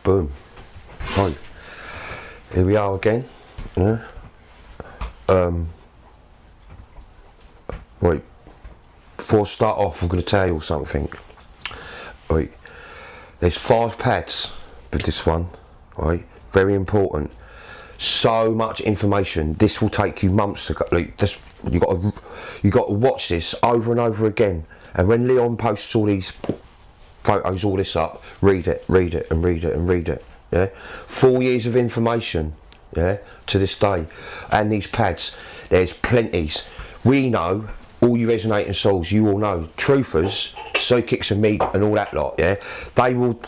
boom. Right. Here we are again. Yeah. Right. Before I start off, I'm going to tell you something. Right. There's 5 pads with this one. Right. Very important. So much information. This will take you months to go. Like this, you got to watch this over and over again. And when Leon posts all these photos, all this up, read it, and read it. Yeah, 4 years of information. Yeah, to this day, and these pads. There's plenties. We know. All you resonating souls, you all know. Truthers, psychics and me and all that lot. Yeah, they would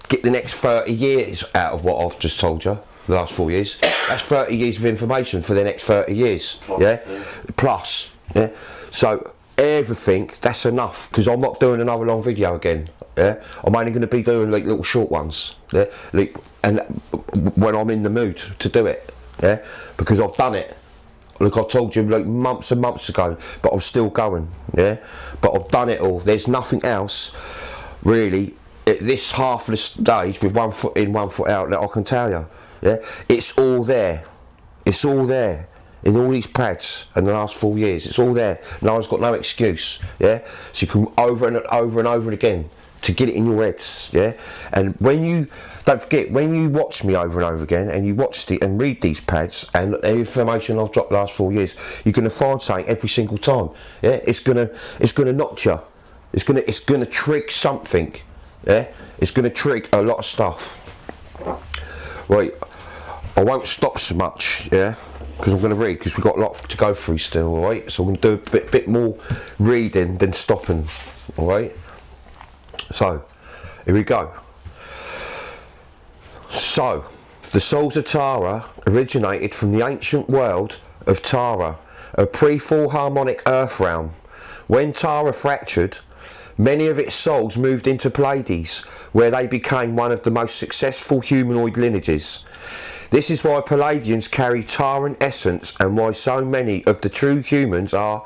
get the next 30 years out of what I've just told you. The last 4 years. That's 30 years of information for the next 30 years. Yeah, plus. Yeah, so everything, that's enough, because I'm not doing another long video again. Yeah, I'm only going to be doing like little short ones. Yeah, like, and when I'm in the mood to do it. Yeah, because I've done it. Look, I told you like months and months ago, but I'm still going. Yeah, but I've done it all. There's nothing else really at this half of the stage with 1 foot in, 1 foot out that I can tell you. Yeah, it's all there. It's all there. In all these pads in the last 4 years, it's all there. No one's got no excuse. Yeah, so you can over and over again to get it in your heads. Yeah, and when you don't forget, when you watch me over and over again, and you watch it and read these pads and the information I've dropped the last 4 years, you're gonna find something every single time. Yeah, it's gonna knock you. It's gonna trigger something. Yeah, it's gonna trigger a lot of stuff. Right, I won't stop so much. Yeah. Because I'm going to read, because we've got a lot to go through still, alright? So I'm going to do a bit more reading than stopping, alright? So, here we go. So, the souls of Tara originated from the ancient world of Tara, a pre-fall harmonic earth realm. When Tara fractured, many of its souls moved into Pleiades, where they became one of the most successful humanoid lineages. This is why Pleiadians carry Taran essence, and why so many of the true humans are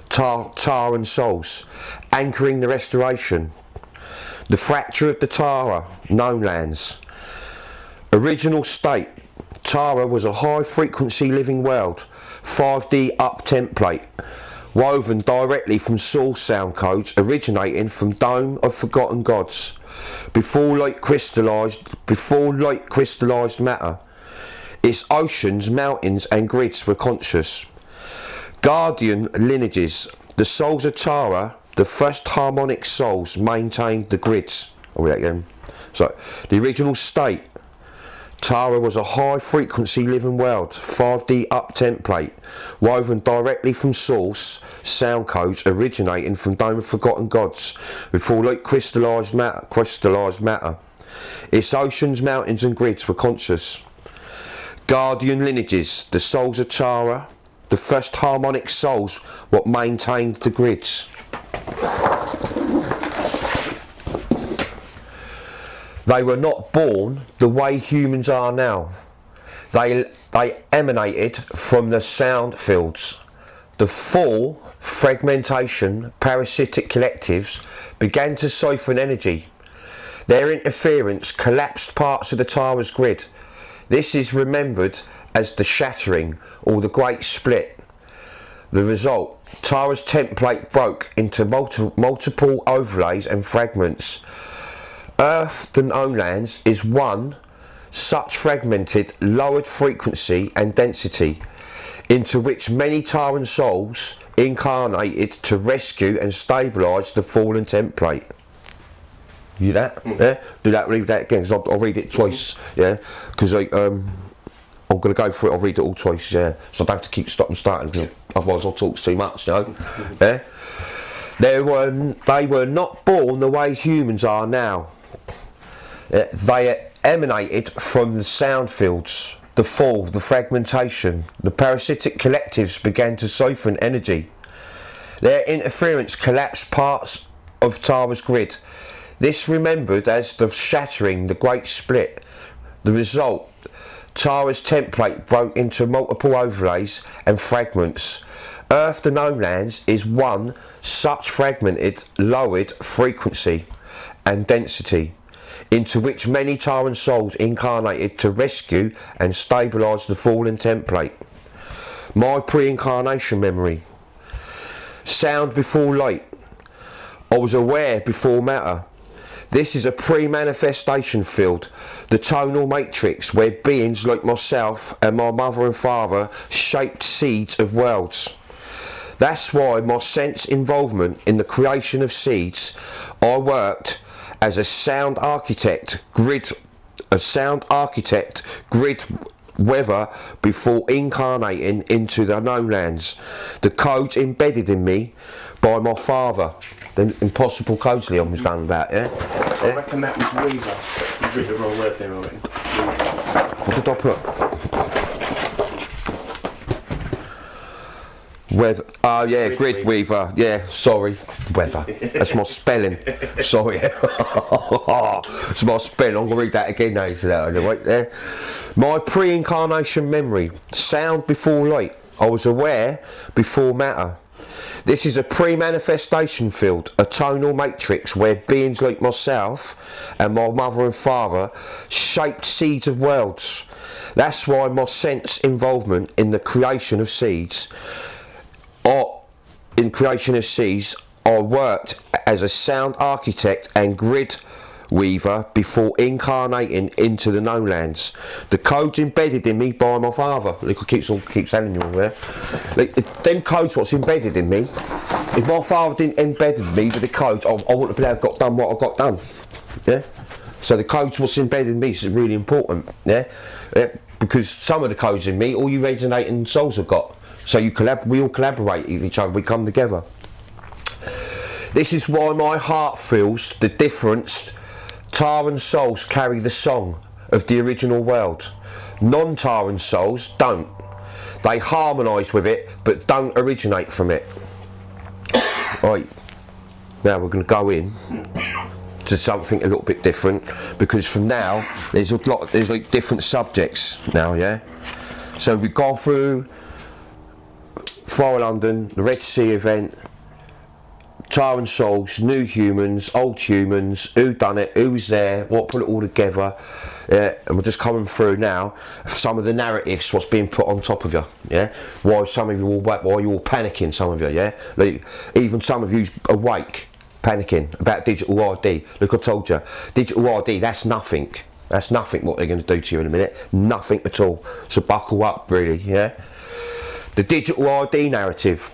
Taran souls, anchoring the restoration. The fracture of the Tara, known lands. Original state. Tara was a high frequency living world, 5D up template, woven directly from source sound codes originating from Dome of Forgotten Gods, before light crystallized matter. Its oceans, mountains and grids were conscious. Guardian lineages. The souls of Tara, the first harmonic souls, maintained the grids. I'll read that again. So, the original state. Tara was a high frequency living world, 5D up template, woven directly from source, sound codes originating from Dome of Forgotten Gods, before light crystallized matter. Its oceans, mountains and grids were conscious. Guardian lineages, the souls of Tara, the first harmonic souls, what maintained the grids. They were not born the way humans are now. They emanated from the sound fields. The fall, fragmentation, parasitic collectives began to siphon energy. Their interference collapsed parts of the Tara's grid. This is remembered as the shattering or the great split. The result, Tara's template broke into multiple overlays and fragments. Earth, the known lands, is one such fragmented, lowered frequency and density, into which many Taran souls incarnated to rescue and stabilise the fallen template. You that? Yeah? Do that, read that again, because I'll read it twice, yeah? Because I'm going to go through it, I'll read it all twice, yeah? So I don't have to keep stopping starting, because otherwise I'll talk too much, you know? Yeah? They were not born the way humans are now. They emanated from the sound fields, the fall, the fragmentation. The parasitic collectives began to siphon energy. Their interference collapsed parts of Tara's grid. This remembered as the shattering, the great split. The result, Tara's template broke into multiple overlays and fragments. Earth, the known lands, is one such fragmented, lowered frequency and density, into which many Tauran souls incarnated to rescue and stabilise the fallen template. My pre-incarnation memory. Sound before light. I was aware before matter. This is a pre-manifestation field, the tonal matrix where beings like myself and my mother and father shaped seeds of worlds. That's why my sense involvement in the creation of seeds, I worked as a sound architect, grid weather before incarnating into the known lands. The codes embedded in me by my father. The impossible codes Leon was going about, yeah? I reckon that was Weaver. You've written the wrong word there, I reckon. What did I put? Weather. Oh yeah, grid weaver. Yeah, sorry. Weather. That's my spelling. Sorry. It's my spelling. I'm going to read that again now. Right there. My pre-incarnation memory. Sound before light. I was aware before matter. This is a pre-manifestation field, a tonal matrix where beings like myself and my mother and father shaped seeds of worlds. That's why my sense involvement in the creation of seeds, I worked as a sound architect and grid weaver before incarnating into the known lands. The codes embedded in me by my father. Look, I keep telling you all there. Like, them codes what's embedded in me. If my father didn't embed me with the codes, I wouldn't have been able to got done what I got done. Yeah. So the codes what's embedded in me is really important. Yeah. Because some of the codes in me, all you resonating souls have got. So we all collaborate with each other. We come together. This is why my heart feels the difference. Tauran souls carry the song of the original world. Non-Tauran souls don't. They harmonise with it, but don't originate from it. Right, now we're going to go in to something a little bit different, because from now there's like different subjects now, yeah. So we've gone through Fire London, the Red Sea event, Tauran souls, new humans, old humans, who done it, who was there, what put it all together, and we're just coming through now some of the narratives, what's being put on top of you, yeah. Why some of you why you're all panicking, some of you, yeah. Like, even some of you awake, panicking about digital ID. Look, I told you, digital ID, that's nothing. That's nothing what they're going to do to you in a minute. Nothing at all. So buckle up, really, yeah. The digital ID narrative.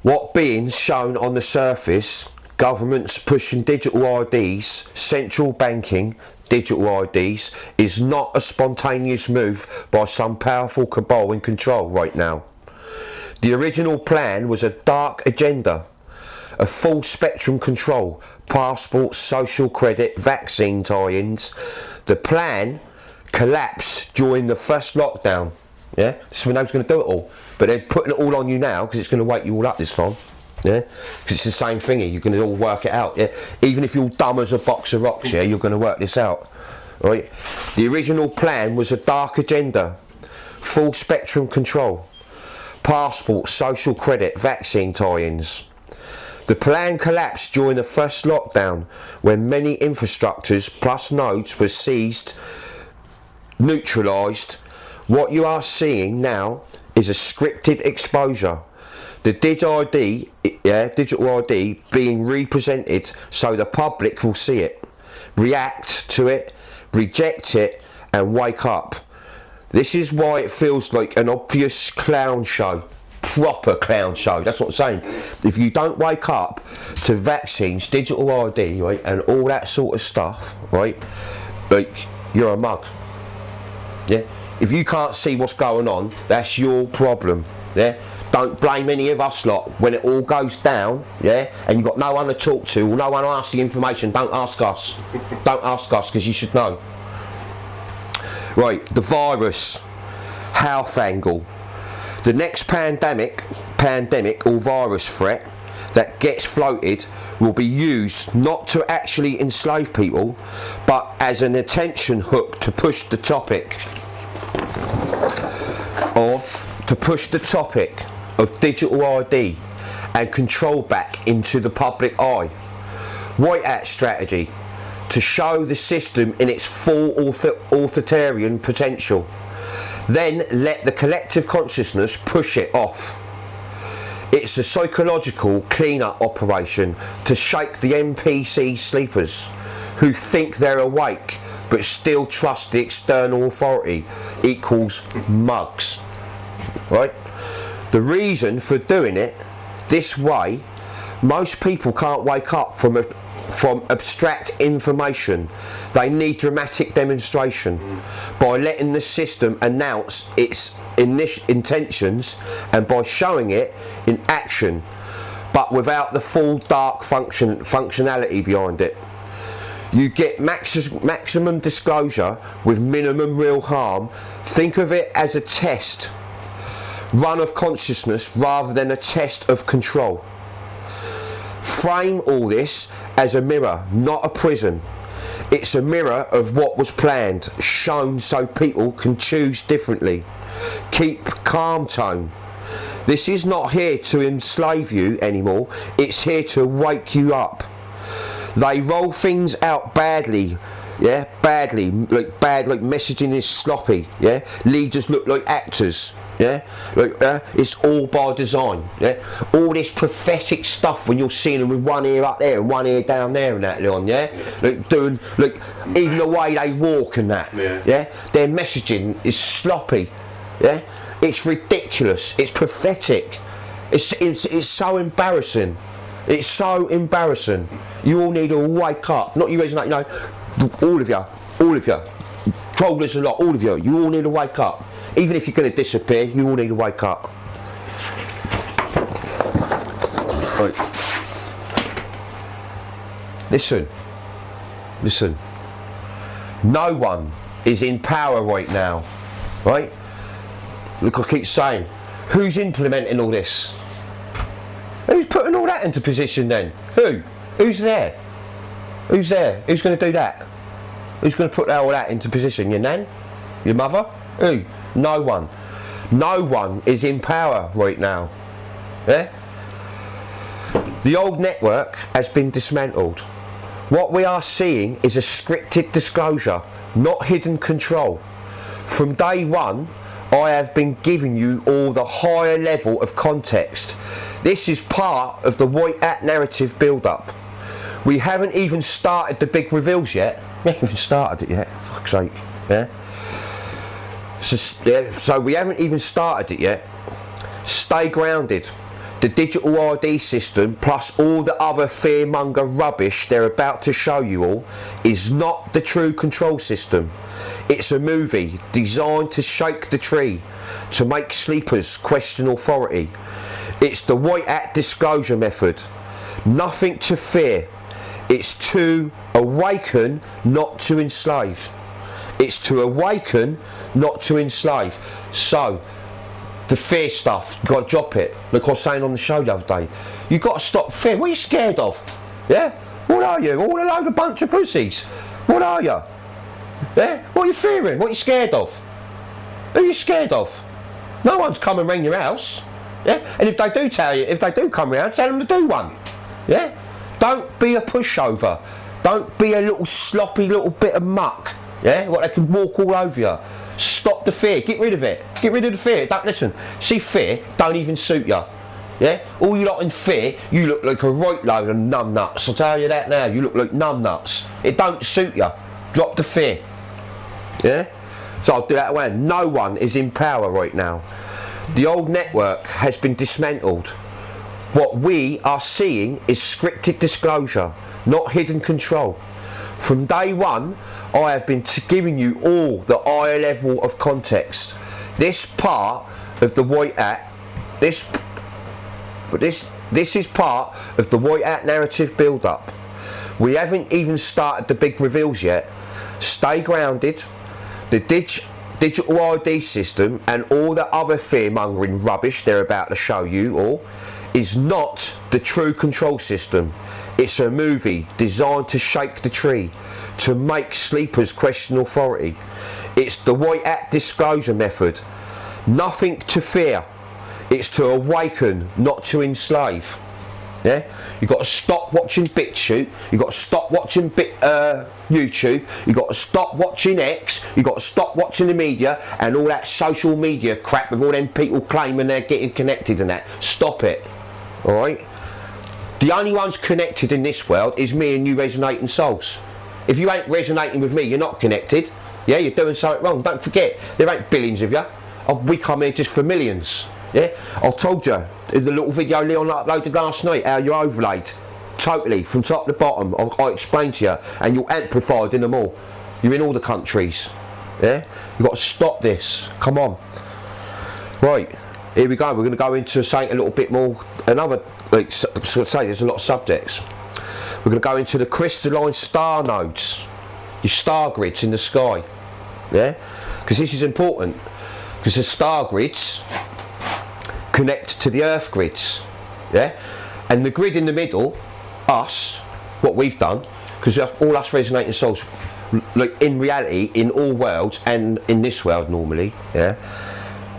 What being shown on the surface, governments pushing digital IDs, central banking, digital IDs, is not a spontaneous move by some powerful cabal in control right now. The original plan was a dark agenda, a full spectrum control, passports, social credit, vaccine tie-ins. The plan collapsed during the first lockdown. Yeah, this is when they was going to do it all, but they're putting it all on you now because it's going to wake you all up this time. Yeah, because it's the same thingy. You're going to all work it out. Yeah, even if you're dumb as a box of rocks, yeah, you're going to work this out. Right. The original plan was a dark agenda, full spectrum control, passport, social credit, vaccine tie-ins. The plan collapsed during the first lockdown when many infrastructures plus nodes were seized, neutralised. What you are seeing now is a scripted exposure. The digital ID being represented so the public will see it, react to it, reject it, and wake up. This is why it feels like an obvious clown show. Proper clown show, that's what I'm saying. If you don't wake up to vaccines, digital ID, right, and all that sort of stuff, right, like, you're a mug. Yeah? If you can't see what's going on, that's your problem. Yeah. Don't blame any of us lot when it all goes down. Yeah. And you've got no one to talk to or no one to ask the information. Don't ask us. Don't ask us, because you should know. Right. The virus health angle. The next pandemic or virus threat that gets floated will be used not to actually enslave people, but as an attention hook to push the topic of digital ID and control back into the public eye. White Hat strategy. to show the system in its full authoritarian potential. Then let the collective consciousness push it off. It's a psychological clean-up operation to shake the NPC sleepers who think they're awake but still trust the external authority equals mugs. Right? The reason for doing it this way, most people can't wake up from abstract information. They need dramatic demonstration by letting the system announce its intentions and by showing it in action, but without the full dark functionality behind it. You get maximum disclosure with minimum real harm. Think of it as a test run of consciousness rather than a test of control. Frame all this as a mirror, not a prison. It's a mirror of what was planned, shown so people can choose differently. Keep calm tone. This is not here to enslave you anymore, it's here to wake you up. They roll things out badly, yeah, badly, like messaging is sloppy, yeah, leaders look like actors. Yeah, it's all by design. Yeah, all this prophetic stuff when you're seeing them with one ear up there and one ear down there and that, Leon. Yeah, like doing even the way they walk and that. Yeah, their messaging is sloppy. Yeah, it's ridiculous. It's pathetic. It's so embarrassing. It's so embarrassing. You all need to wake up. Not you, you know, all of you, trollers a lot. All of you. You all need to wake up. Even if you're going to disappear, you all need to wake up. Right. Listen. No one is in power right now. Right? Look, I keep saying, who's implementing all this? Who's putting all that into position then? Who? Who's there? Who's there? Who's going to do that? Who's going to put all that into position? Your nan? Your mother? Who? No one. No one is in power right now. Yeah? The old network has been dismantled. What we are seeing is a scripted disclosure, not hidden control. From day one, I have been giving you all the higher level of context. This is part of the White Hat narrative build-up. We haven't even started the big reveals yet. We haven't even started it yet, for fuck's sake. Yeah? So we haven't even started it yet. Stay grounded. The digital ID system plus all the other fearmonger rubbish they're about to show you all is not the true control system. It's a movie designed to shake the tree, to make sleepers question authority. It's the White Hat disclosure method. Nothing to fear. It's to awaken, not to enslave. It's to awaken, not to enslave. So, the fear stuff, you've got to drop it. Like I was saying on the show the other day. You've got to stop fear. What are you scared of? Yeah? What are you? All a load of bunch of pussies. What are you? Yeah? What are you fearing? What are you scared of? Who are you scared of? No one's coming round your house. Yeah? And if they do tell you, if they do come round, tell them to do one. Yeah? Don't be a pushover. Don't be a little sloppy little bit of muck. Yeah, what they can walk all over you. Stop the fear. Get rid of it. Get rid of the fear. Don't listen. See, fear don't even suit you. Yeah, all you lot in fear, you look like a right load of numb nuts. I'll tell you that now. You look like numb nuts. It don't suit you. Drop the fear. Yeah. So I'll do that away. No one is in power right now. The old network has been dismantled. What we are seeing is scripted disclosure, not hidden control. From day one, I have been giving you all the higher level of context. This part of the White Hat, this is part of the White Hat narrative build-up. We haven't even started the big reveals yet. Stay grounded. The digital ID system and all the other fear-mongering rubbish they're about to show you all is not the true control system. It's a movie designed to shake the tree, to make sleepers question authority. It's the White Hat disclosure method. Nothing to fear. It's to awaken, not to enslave. Yeah? Yeah, you've got to stop watching BitChute. You've got to stop watching YouTube. You've got to stop watching X. You've got to stop watching the media and all that social media crap with all them people claiming they're getting connected and that. Stop it. All right. The only ones connected in this world is me and you resonating souls. If you ain't resonating with me, you're not connected. Yeah, you're doing something wrong. Don't forget, there ain't billions of you. We come here just for millions. Yeah, I told you in the little video Leon uploaded last night how you're overlaid totally from top to bottom. I explained to you, and you're amplified in them all. You're in all the countries. Yeah, you've got to stop this. Come on. Right, here we go. We're going to go into something a little bit more. Another, like, so say there's a lot of subjects. We're going to go into the crystalline star nodes, your star grids in the sky. Yeah, because this is important. Because the star grids connect to the earth grids, yeah, and the grid in the middle, us, what we've done, because all us resonating souls, like in reality, in all worlds and in this world normally, yeah,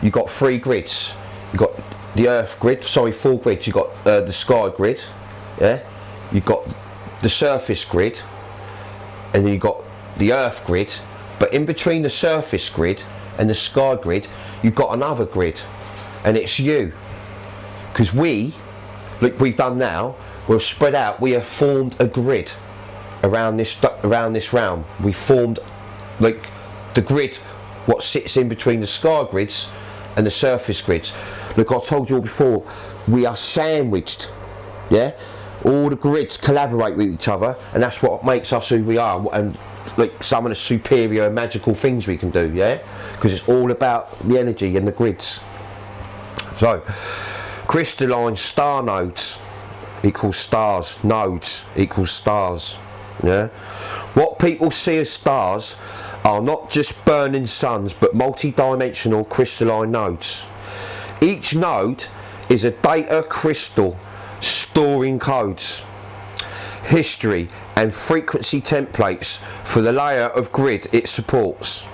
you got 3 grids. You got the earth grid, sorry, 4 grids. You got the sky grid, yeah, you got the surface grid, and then you got the earth grid. But in between the surface grid and the sky grid, you've got another grid, and it's you. Because we, like we've done now, we're spread out. We have formed a grid around this realm. We formed like the grid, what sits in between the sky grids and the surface grids. Look, I told you all before, we are sandwiched. Yeah, all the grids collaborate with each other, and that's what makes us who we are. And like some of the superior magical things we can do, yeah, because it's all about the energy and the grids. So crystalline star nodes equals stars, nodes equals stars. Yeah, what people see as stars are not just burning suns but multi-dimensional crystalline nodes. Each node is a data crystal storing codes, history and frequency templates for the layer of grid it supports.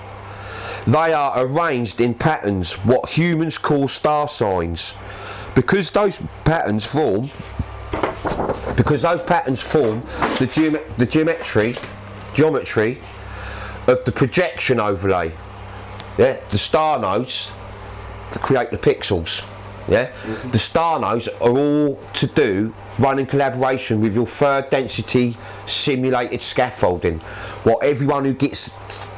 They are arranged in patterns, what humans call star signs. Because those patterns form the geometry of the projection overlay. Yeah, the star nodes create the pixels. Yeah, the star nodes are all to do run in collaboration with your 3rd density simulated scaffolding. What everyone who gets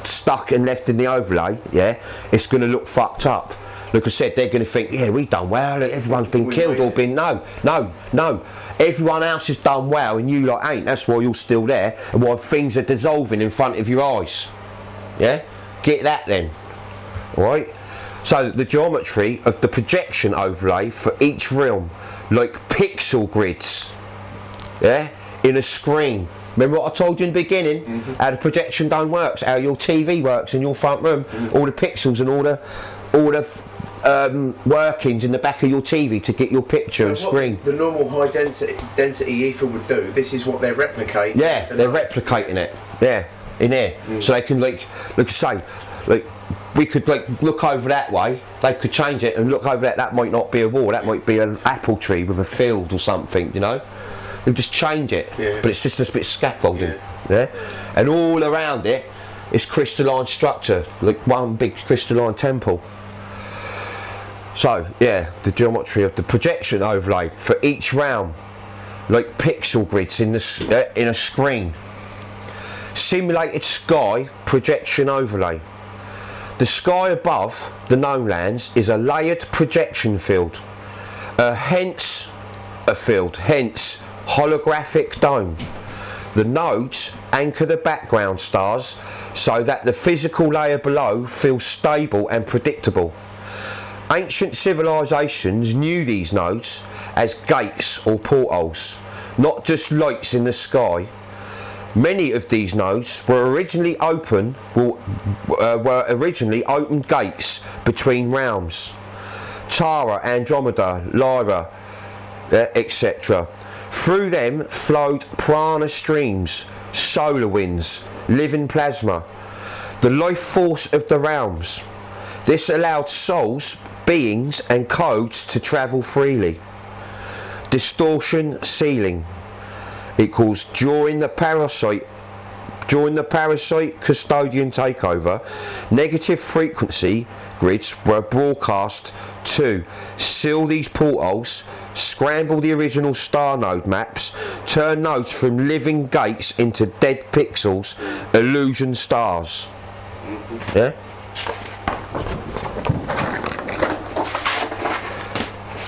stuck and left in the overlay, yeah, it's going to look fucked up. Like I said, they're going to think, yeah, we've done well, everyone's been killed or been, no. Everyone else has done well and you lot ain't. That's why you're still there and why things are dissolving in front of your eyes. Yeah, get that then. Alright? So the geometry of the projection overlay for each realm, like pixel grids, yeah, in a screen. Remember what I told you in the beginning? How the projection dome works, how your TV works in your front room, all the pixels and all the workings in the back of your TV to get your picture and screen. The normal high density ether would do. This is what they're replicating. Yeah, they're replicating it. Yeah, in there, so they can like say, like. We could like look over that way, they could change it and look over that, that might not be a wall, that might be an apple tree with a field or something, you know. They'll just change it, but it's just a bit of scaffolding, yeah. And all around it is crystalline structure, like one big crystalline temple. So yeah, the geometry of the projection overlay for each realm, like pixel grids in a screen. Simulated sky projection overlay. The sky above the known lands is a layered projection field, hence holographic dome. The nodes anchor the background stars so that the physical layer below feels stable and predictable. Ancient civilizations knew these nodes as gates or portals, not just lights in the sky. Many of these nodes were originally open gates between realms. Tara, Andromeda, Lyra, etc. Through them flowed prana streams, solar winds, living plasma, the life force of the realms. This allowed souls, beings and codes to travel freely. Distortion sealing equals during the parasite custodian takeover, negative frequency grids were broadcast to seal these portholes, scramble the original star node maps, turn nodes from living gates into dead pixels, illusion stars. Yeah?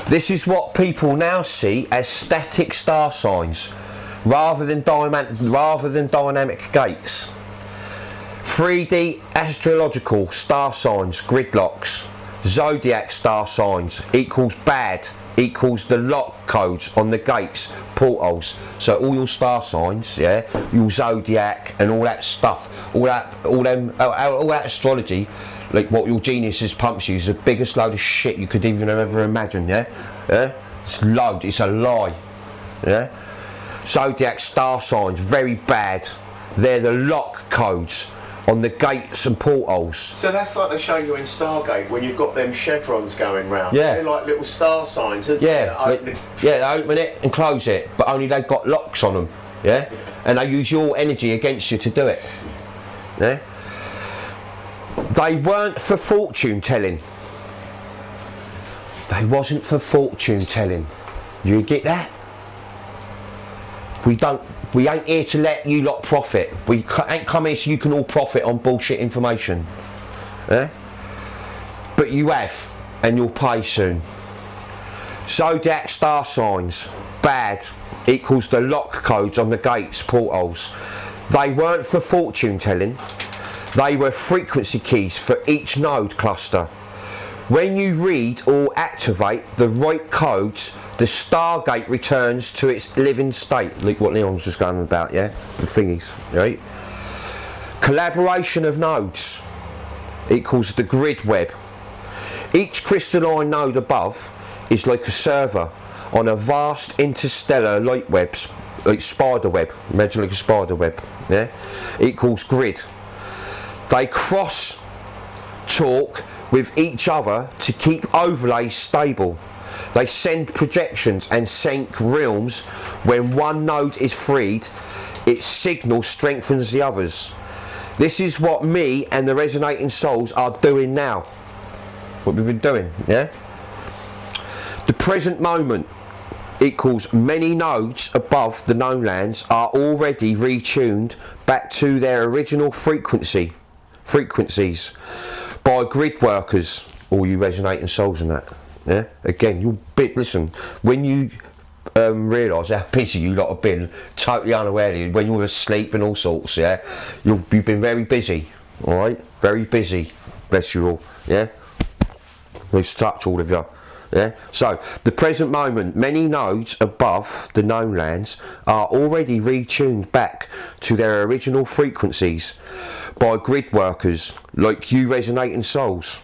This is what people now see as static star signs rather than dynamic gates. 3D astrological star signs, gridlocks, zodiac star signs equals bad, equals the lock codes on the gates, portals. So all your star signs, yeah, your zodiac and all that stuff, all that astrology, like what your geniuses pumps you, is the biggest load of shit you could even ever imagine, yeah? Yeah? It's a lie, yeah? Zodiac star signs, very bad. They're the lock codes on the gates and portholes. So that's like they show you in Stargate when you've got them chevrons going round. Yeah. They're like little star signs. Aren't Yeah, they open it and close it, but only they've got locks on them, yeah? And they use your energy against you to do it, yeah? They weren't for fortune telling. They wasn't for fortune telling. You get that? We ain't here to let you lot profit. We ain't come here so you can all profit on bullshit information. Eh? But you have, and you'll pay soon. Zodiac star signs, bad, equals the lock codes on the gates, portholes. They weren't for fortune telling. They were frequency keys for each node cluster. When you read or activate the right codes, the Stargate returns to its living state. Look what Leon's just going about, yeah? The thingies, right? Collaboration of nodes equals the grid web. Each crystalline node above is like a server on a vast interstellar light web, like spider web. Imagine like a spider web, yeah? Equals grid. They cross talk with each other to keep overlays stable. They send projections and sync realms. When one node is freed, its signal strengthens the others. This is what me and the Resonating Souls are doing now. What we've been doing, yeah? The present moment equals many nodes above the known lands are already retuned back to their original frequencies by grid workers, all you Resonating Souls and that. Yeah. Again, you'll listen, when you realise how busy you lot have been, totally unaware of you, when you were asleep and all sorts, yeah, you've been very busy, all right, very busy. Bless you all, yeah. Nice touch, all of you. Yeah. So the present moment, many nodes above the known lands are already retuned back to their original frequencies by grid workers like you Resonating Souls.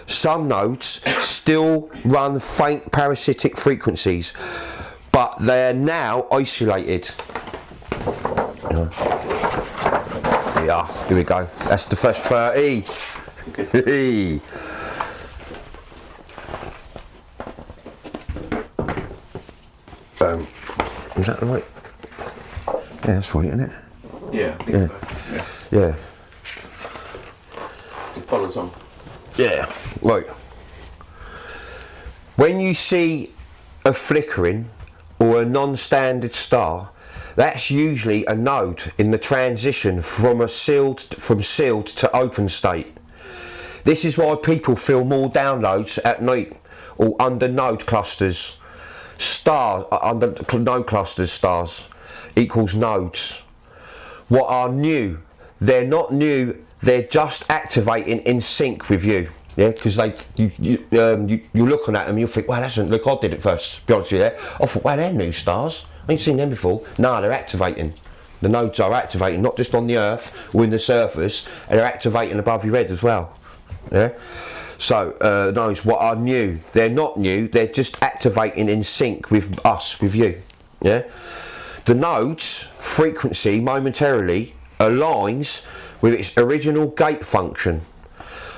Some nodes still run faint parasitic frequencies, but they are now isolated. Yeah, here we go. That's the first 30. Is that right? Yeah, that's right, isn't it? Yeah, I think Yeah. so. Yeah. Yeah. It follows on. Yeah, right. When you see a flickering or a non-standard star, that's usually a node in the transition from sealed to open state. This is why people feel more downloads at night or under node clusters. Under node clusters, stars equals nodes. What are new? They're not new. They're just activating in sync with you, yeah. Because you're looking at them, you think, well, look, I did it first. To be honest with you, I thought, well, they're new stars. I ain't seen them before. No, they're activating. The nodes are activating, not just on the Earth or in the surface, and they're activating above your head as well. Yeah. So nodes, what are new? They're not new. They're just activating in sync with us, with you. Yeah. The node's frequency momentarily aligns with its original gate function.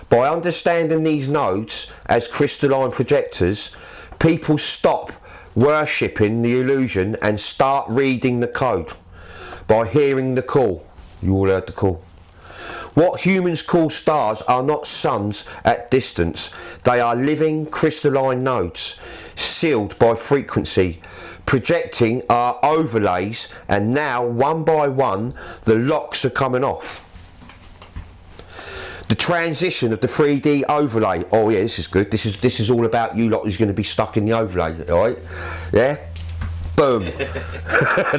By understanding these nodes as crystalline projectors, people stop worshipping the illusion and start reading the code by hearing the call. You all heard the call. What humans call stars are not suns at distance. They are living crystalline nodes, sealed by frequency, projecting our overlays, and now one by one the locks are coming off. The transition of the 3D overlay. Oh yeah, this is good. This is all about you lot who's going to be stuck in the overlay, alright? Yeah? Boom.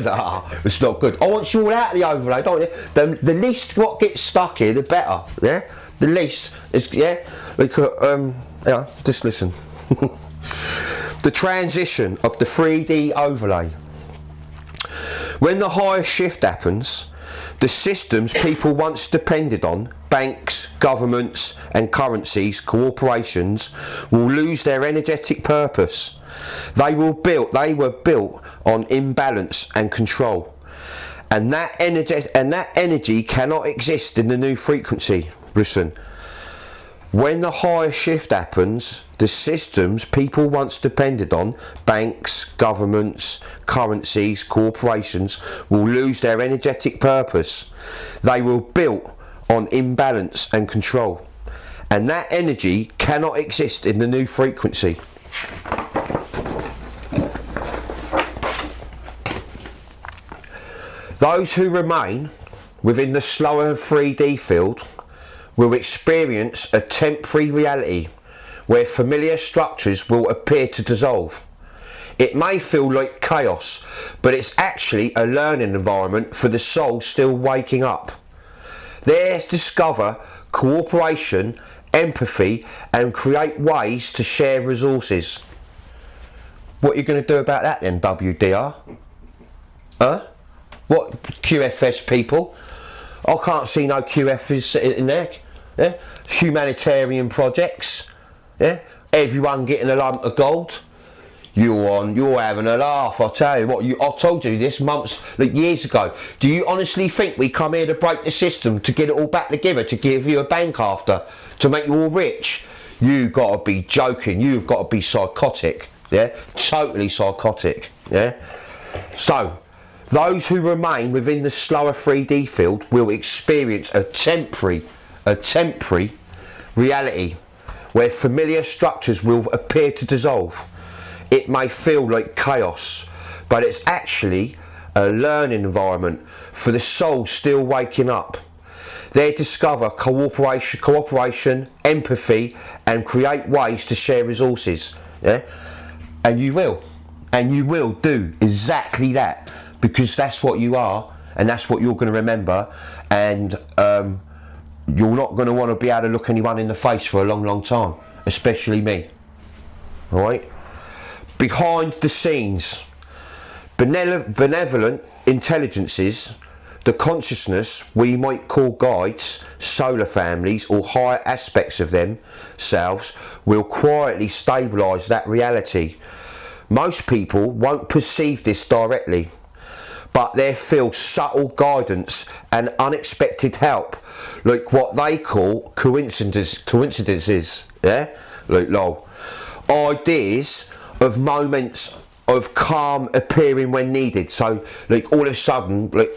Nah, it's not good. I want you all out of the overlay, don't you? The least what gets stuck here, the better. Yeah? The least. Yeah? Yeah, just listen. The transition of the 3D overlay. When the higher shift happens, the systems people once depended on, banks, governments and currencies, corporations, will lose their energetic purpose. They were built on imbalance and control. And that energy cannot exist in the new frequency. Listen. When the higher shift happens, the systems people once depended on, banks, governments, currencies, corporations, will lose their energetic purpose. They were built on imbalance and control. And that energy cannot exist in the new frequency. Those who remain within the slower 3D field will experience a temporary reality where familiar structures will appear to dissolve. It may feel like chaos, but it's actually a learning environment for the soul still waking up. There discover cooperation, empathy, and create ways to share resources. What are you going to do about that then, WDR? Huh? What QFS people? I can't see no QFs in there. Yeah? Humanitarian projects. Yeah? Everyone getting a lump of gold. You're having a laugh. I tell you what. I told you this months, like years ago. Do you honestly think we come here to break the system, to get it all back together, to give you a bank after, to make you all rich? You got to be joking. You've got to be psychotic. Yeah, totally psychotic. Yeah. So, those who remain within the slower 3D field will experience a temporary reality where familiar structures will appear to dissolve. It may feel like chaos, but it's actually a learning environment for the soul still waking up. They discover cooperation, empathy, and create ways to share resources. Yeah? And you will do exactly that, because that's what you are, and that's what you're going to remember, and you're not going to want to be able to look anyone in the face for a long, long time, especially me. Alright? Behind the scenes, benevolent intelligences, the consciousness we might call guides, solar families, or higher aspects of themselves, will quietly stabilise that reality. Most people won't perceive this directly, but they feel subtle guidance and unexpected help, like what they call coincidences, yeah? Like lol. Ideas of moments of calm appearing when needed. So like all of a sudden, like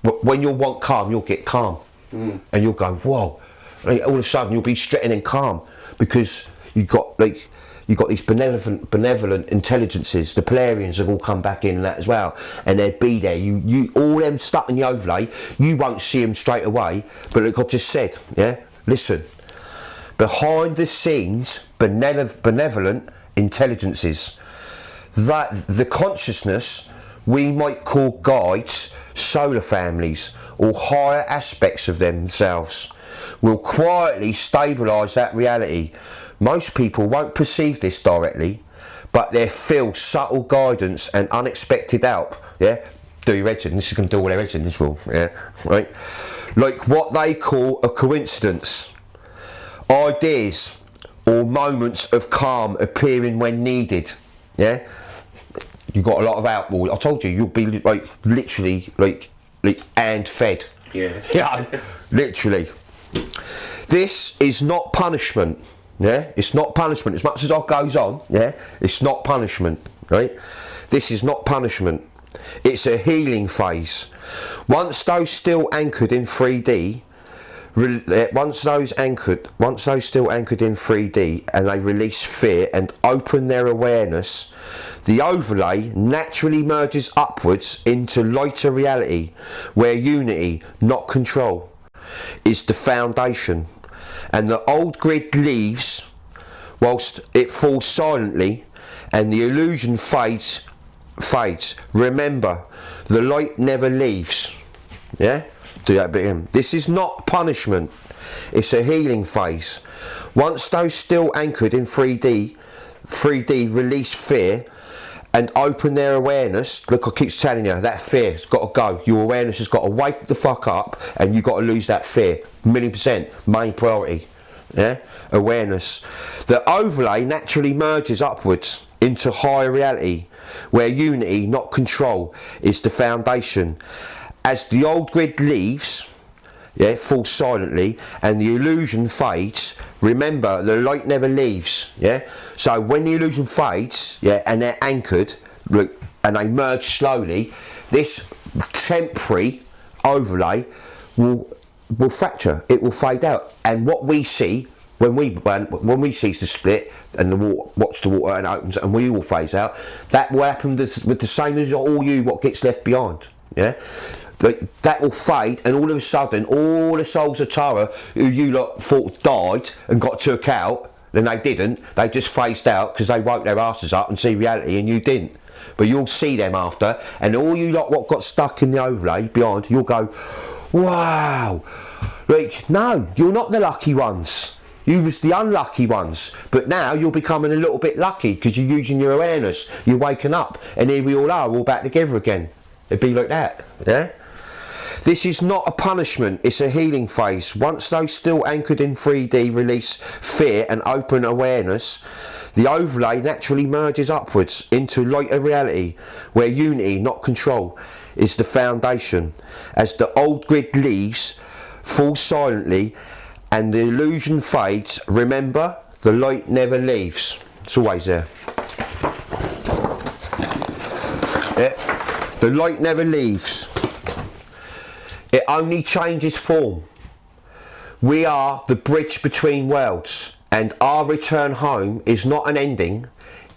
when you'll want calm, you'll get calm. And you'll go, whoa. Like, all of a sudden you'll be straight and calm, because you've got these benevolent intelligences. The Polarians have all come back in and that as well, and they'd be there. You all them stuck in the overlay, you won't see them straight away, but like I just said, yeah, listen. Behind the scenes, benevolent intelligences, that the consciousness we might call guides, solar families, or higher aspects of themselves, will quietly stabilise that reality. Most people won't perceive this directly, but they feel subtle guidance and unexpected help. Yeah, do your editing. This is going to do all their editing. This will, yeah, right. Like what they call a coincidence. Ideas or moments of calm appearing when needed. Yeah, you got a lot of outward. I told you, you'll be like literally like and fed. Yeah. Yeah, literally. This is not punishment. Yeah, it's not punishment. As much as it goes on, yeah, it's not punishment. right? This is not punishment. It's a healing phase. Once those still anchored in 3D, once those still anchored in 3D and they release fear and open their awareness, the overlay naturally merges upwards into lighter reality, where unity, not control, is the foundation, and the old grid leaves whilst it falls silently and the illusion fades. Remember, the light never leaves. Yeah? Do that bit again. This is not punishment. It's a healing phase. Once those still anchored in 3D release fear and open their awareness. Look, I keep telling you, that fear's got to go. Your awareness has got to wake the fuck up, and you've got to lose that fear. 1,000,000%, main priority. Yeah? Awareness. The overlay naturally merges upwards into higher reality, where unity, not control, is the foundation. As the old grid leaves, yeah, falls silently, and the illusion fades, remember, the light never leaves. Yeah. So when the illusion fades, yeah, and they're anchored, look, and they merge slowly, this temporary overlay will fracture. It will fade out, and what we see when we cease to split and the water, watch the water and it opens and we all phase out, that will happen with the same as all you what gets left behind. Yeah. That will fade, and all of a sudden, all the souls of Tara who you lot thought died and got took out, then they didn't. They just phased out because they woke their asses up and see reality, and you didn't. But you'll see them after, and all you lot what got stuck in the overlay behind, you'll go, wow. Like, no, you're not the lucky ones. You was the unlucky ones, but now you're becoming a little bit lucky because you're using your awareness. You're waking up, and here we all are, all back together again. It'd be like that, yeah. This is not a punishment, it's a healing phase. Once those still anchored in 3D release fear and open awareness, the overlay naturally merges upwards into lighter reality, where unity, not control, is the foundation. As the old grid leaves, falls silently, and the illusion fades, remember, the light never leaves. It's always there. Yeah. The light never leaves. It only changes form. We are the bridge between worlds, and our return home is not an ending,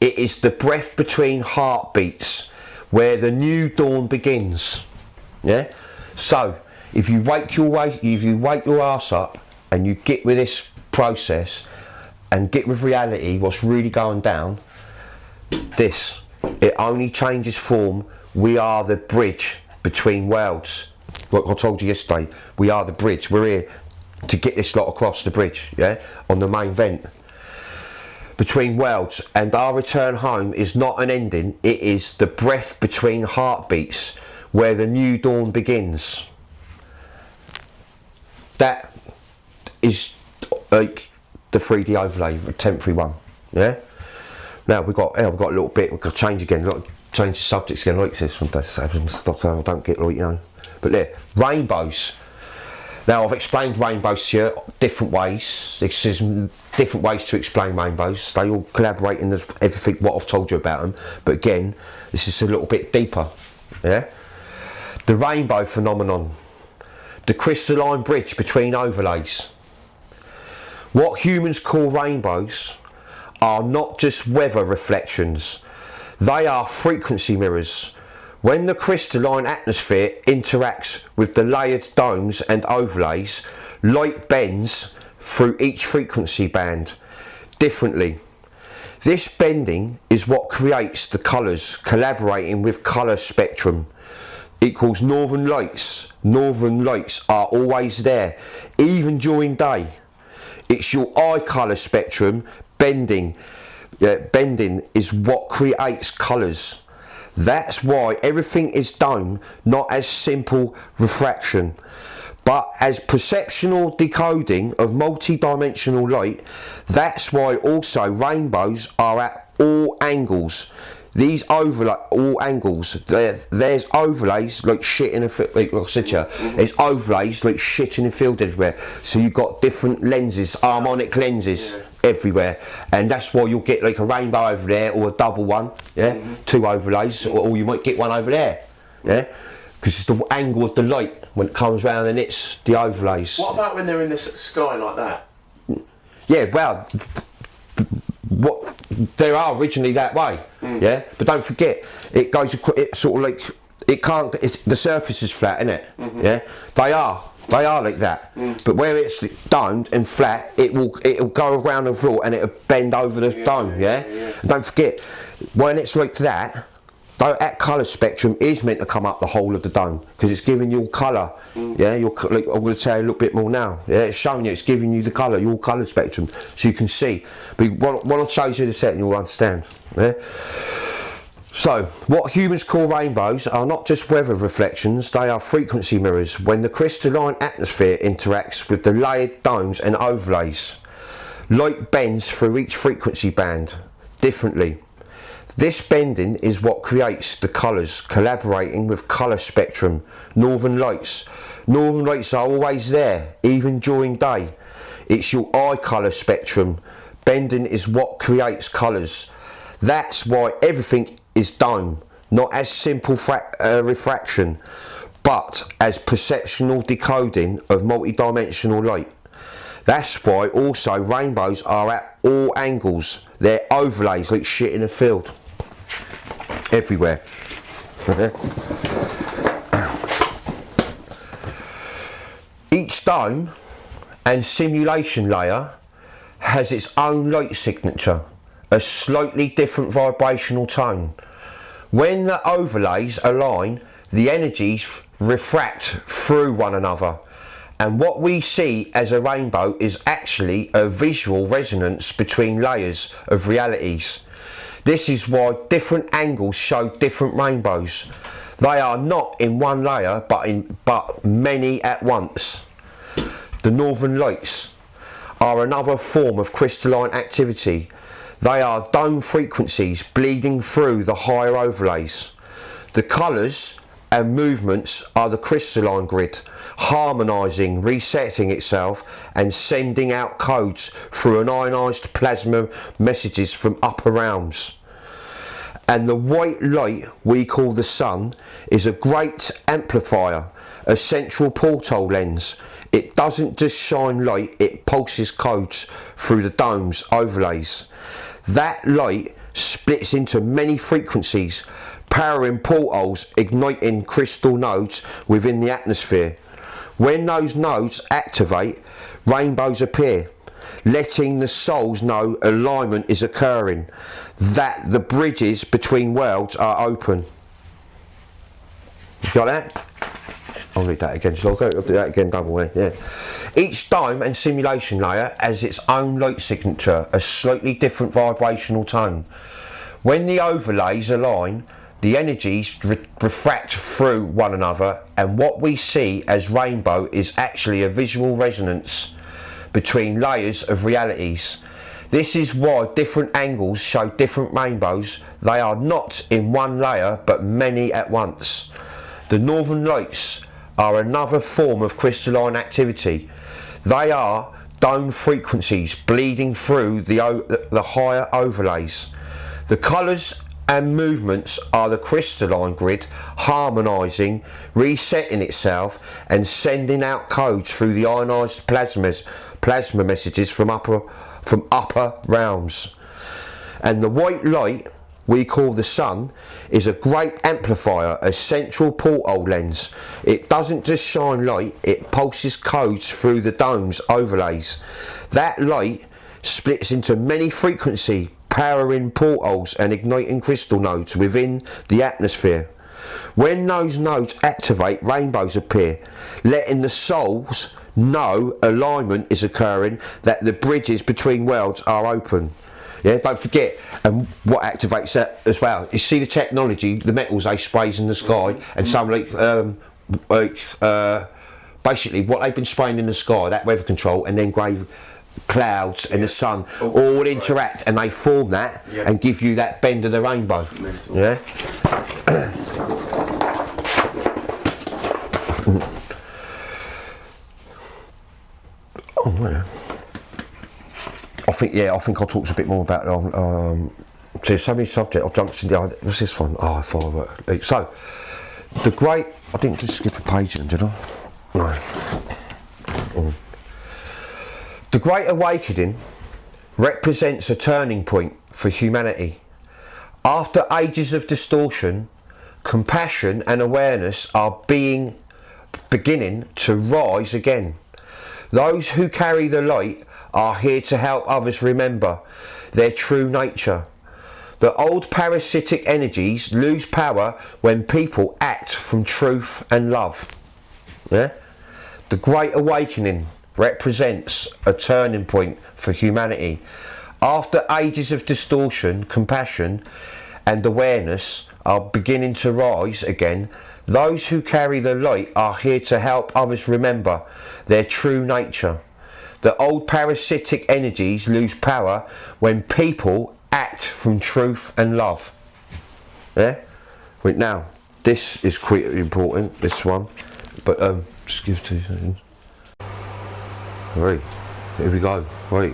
it is the breath between heartbeats, where the new dawn begins. Yeah? So, if you wake your ass up and you get with this process and get with reality, what's really going down, it only changes form. We are the bridge between worlds. Like I told you yesterday, we are the bridge. We're here to get this lot across the bridge, yeah, on the main vent between worlds, and our return home is not an ending, it is the breath between heartbeats, where the new dawn begins. That is like the 3D overlay, a temporary one, yeah. Now we've got a little bit, we've got to change again, change the subjects again, like this one does happen, I don't get, like, you know. But there, rainbows. Now I've explained rainbows here different ways. There's different ways to explain rainbows. They all collaborate in everything what I've told you about them. But again, this is a little bit deeper. Yeah. The rainbow phenomenon. The crystalline bridge between overlays. What humans call rainbows are not just weather reflections. They are frequency mirrors. When the crystalline atmosphere interacts with the layered domes and overlays, light bends through each frequency band differently. This bending is what creates the colours collaborating with colour spectrum. Equals northern lights. Northern lights are always there, even during day. It's your eye colour spectrum bending. Bending is what creates colours. That's why everything is done not as simple refraction, but as perceptual decoding of multi-dimensional light. That's why also rainbows are at all angles. these overlay all angles. There's overlays like shit in a field. Like I said to you, there's overlays like shit in the field everywhere. So you've got different lenses, harmonic lenses everywhere, and that's why you'll get like a rainbow over there or a double one. Yeah, 2 overlays, or you might get one over there. Yeah, because it's the angle of the light when it comes round and it's the overlays. What about when they're in the sky like that? Yeah, well, what they are originally that way, yeah. But don't forget, it goes. It's sort of like it can't. The surface is flat, isn't it? Yeah, they are like that. But where it's domed and flat, it'll go around the floor and it'll bend over the dome. Yeah. And don't forget, when it's like that. That colour spectrum is meant to come up the whole of the dome because it's giving you colour. Yeah, like, I'm going to tell you a little bit more now. Yeah, it's showing you, it's giving you the colour, your colour spectrum, so you can see. But when I show you the setting, you'll understand. Yeah. So, what humans call rainbows are not just weather reflections; they are frequency mirrors. When the crystalline atmosphere interacts with the layered domes and overlays, light bends through each frequency band differently. This bending is what creates the colours, collaborating with colour spectrum. Northern lights. Northern lights are always there, even during day. It's your eye colour spectrum. Bending is what creates colours. That's why everything is dome, not as simple refraction, but as perceptual decoding of multidimensional light. That's why also rainbows are at all angles. They're overlays like shit in a field. Everywhere. Each dome and simulation layer has its own light signature, a slightly different vibrational tone. When the overlays align, the energies refract through one another, and what we see as a rainbow is actually a visual resonance between layers of realities. This is why different angles show different rainbows. They are not in one layer, but many at once. The northern lights are another form of crystalline activity. They are dome frequencies bleeding through the higher overlays. The colours and movements are the crystalline grid, harmonising, resetting itself and sending out codes through an ionised plasma messages from upper realms. And the white light we call the sun is a great amplifier, a central portal lens. It doesn't just shine light, it pulses codes through the dome's overlays. That light splits into many frequencies, powering portals, igniting crystal nodes within the atmosphere. When those nodes activate, rainbows appear, letting the souls know alignment is occurring, that the bridges between worlds are open. You got that? I'll read that again, shall I go? I'll do that again, double way, yeah. Each dome and simulation layer has its own light signature, a slightly different vibrational tone. When the overlays align, the energies refract through one another, and what we see as rainbow is actually a visual resonance between layers of realities. This is why different angles show different rainbows. They are not in one layer, but many at once. The northern lights are another form of crystalline activity. They are dome frequencies bleeding through the higher overlays. The colours and movements are the crystalline grid, harmonising, resetting itself and sending out codes through the ionised plasma messages from upper realms. And the white light we call the sun is a great amplifier, a central portal lens. It doesn't just shine light, it pulses codes through the dome's overlays. That light splits into many frequencies, powering portals and igniting crystal nodes within the atmosphere. When those nodes activate, rainbows appear, letting the souls know alignment is occurring, that the bridges between worlds are open. Yeah, don't forget, and what activates that as well. You see the technology, the metals they sprays in the sky, and some basically what they've been spraying in the sky, that weather control, and then clouds and the sun all interact and they form that and give you that bend of the rainbow. Mental. Yeah. Oh, well. I think I'll talk a bit more about so there's so many subjects. I've jumped in the what's this one? Oh, firework. So the great. I didn't just skip a page, did I? No. The Great Awakening represents a turning point for humanity. After ages of distortion, compassion and awareness are beginning to rise again. Those who carry the light are here to help others remember their true nature. The old parasitic energies lose power when people act from truth and love. Yeah? The Great Awakening represents a turning point for humanity. After ages of distortion, compassion and awareness are beginning to rise again. Those who carry the light are here to help others remember their true nature. The old parasitic energies lose power when people act from truth and love. Yeah? Wait, now, this is quite important, this one. But, just give 2 seconds. Right, here we go. Right.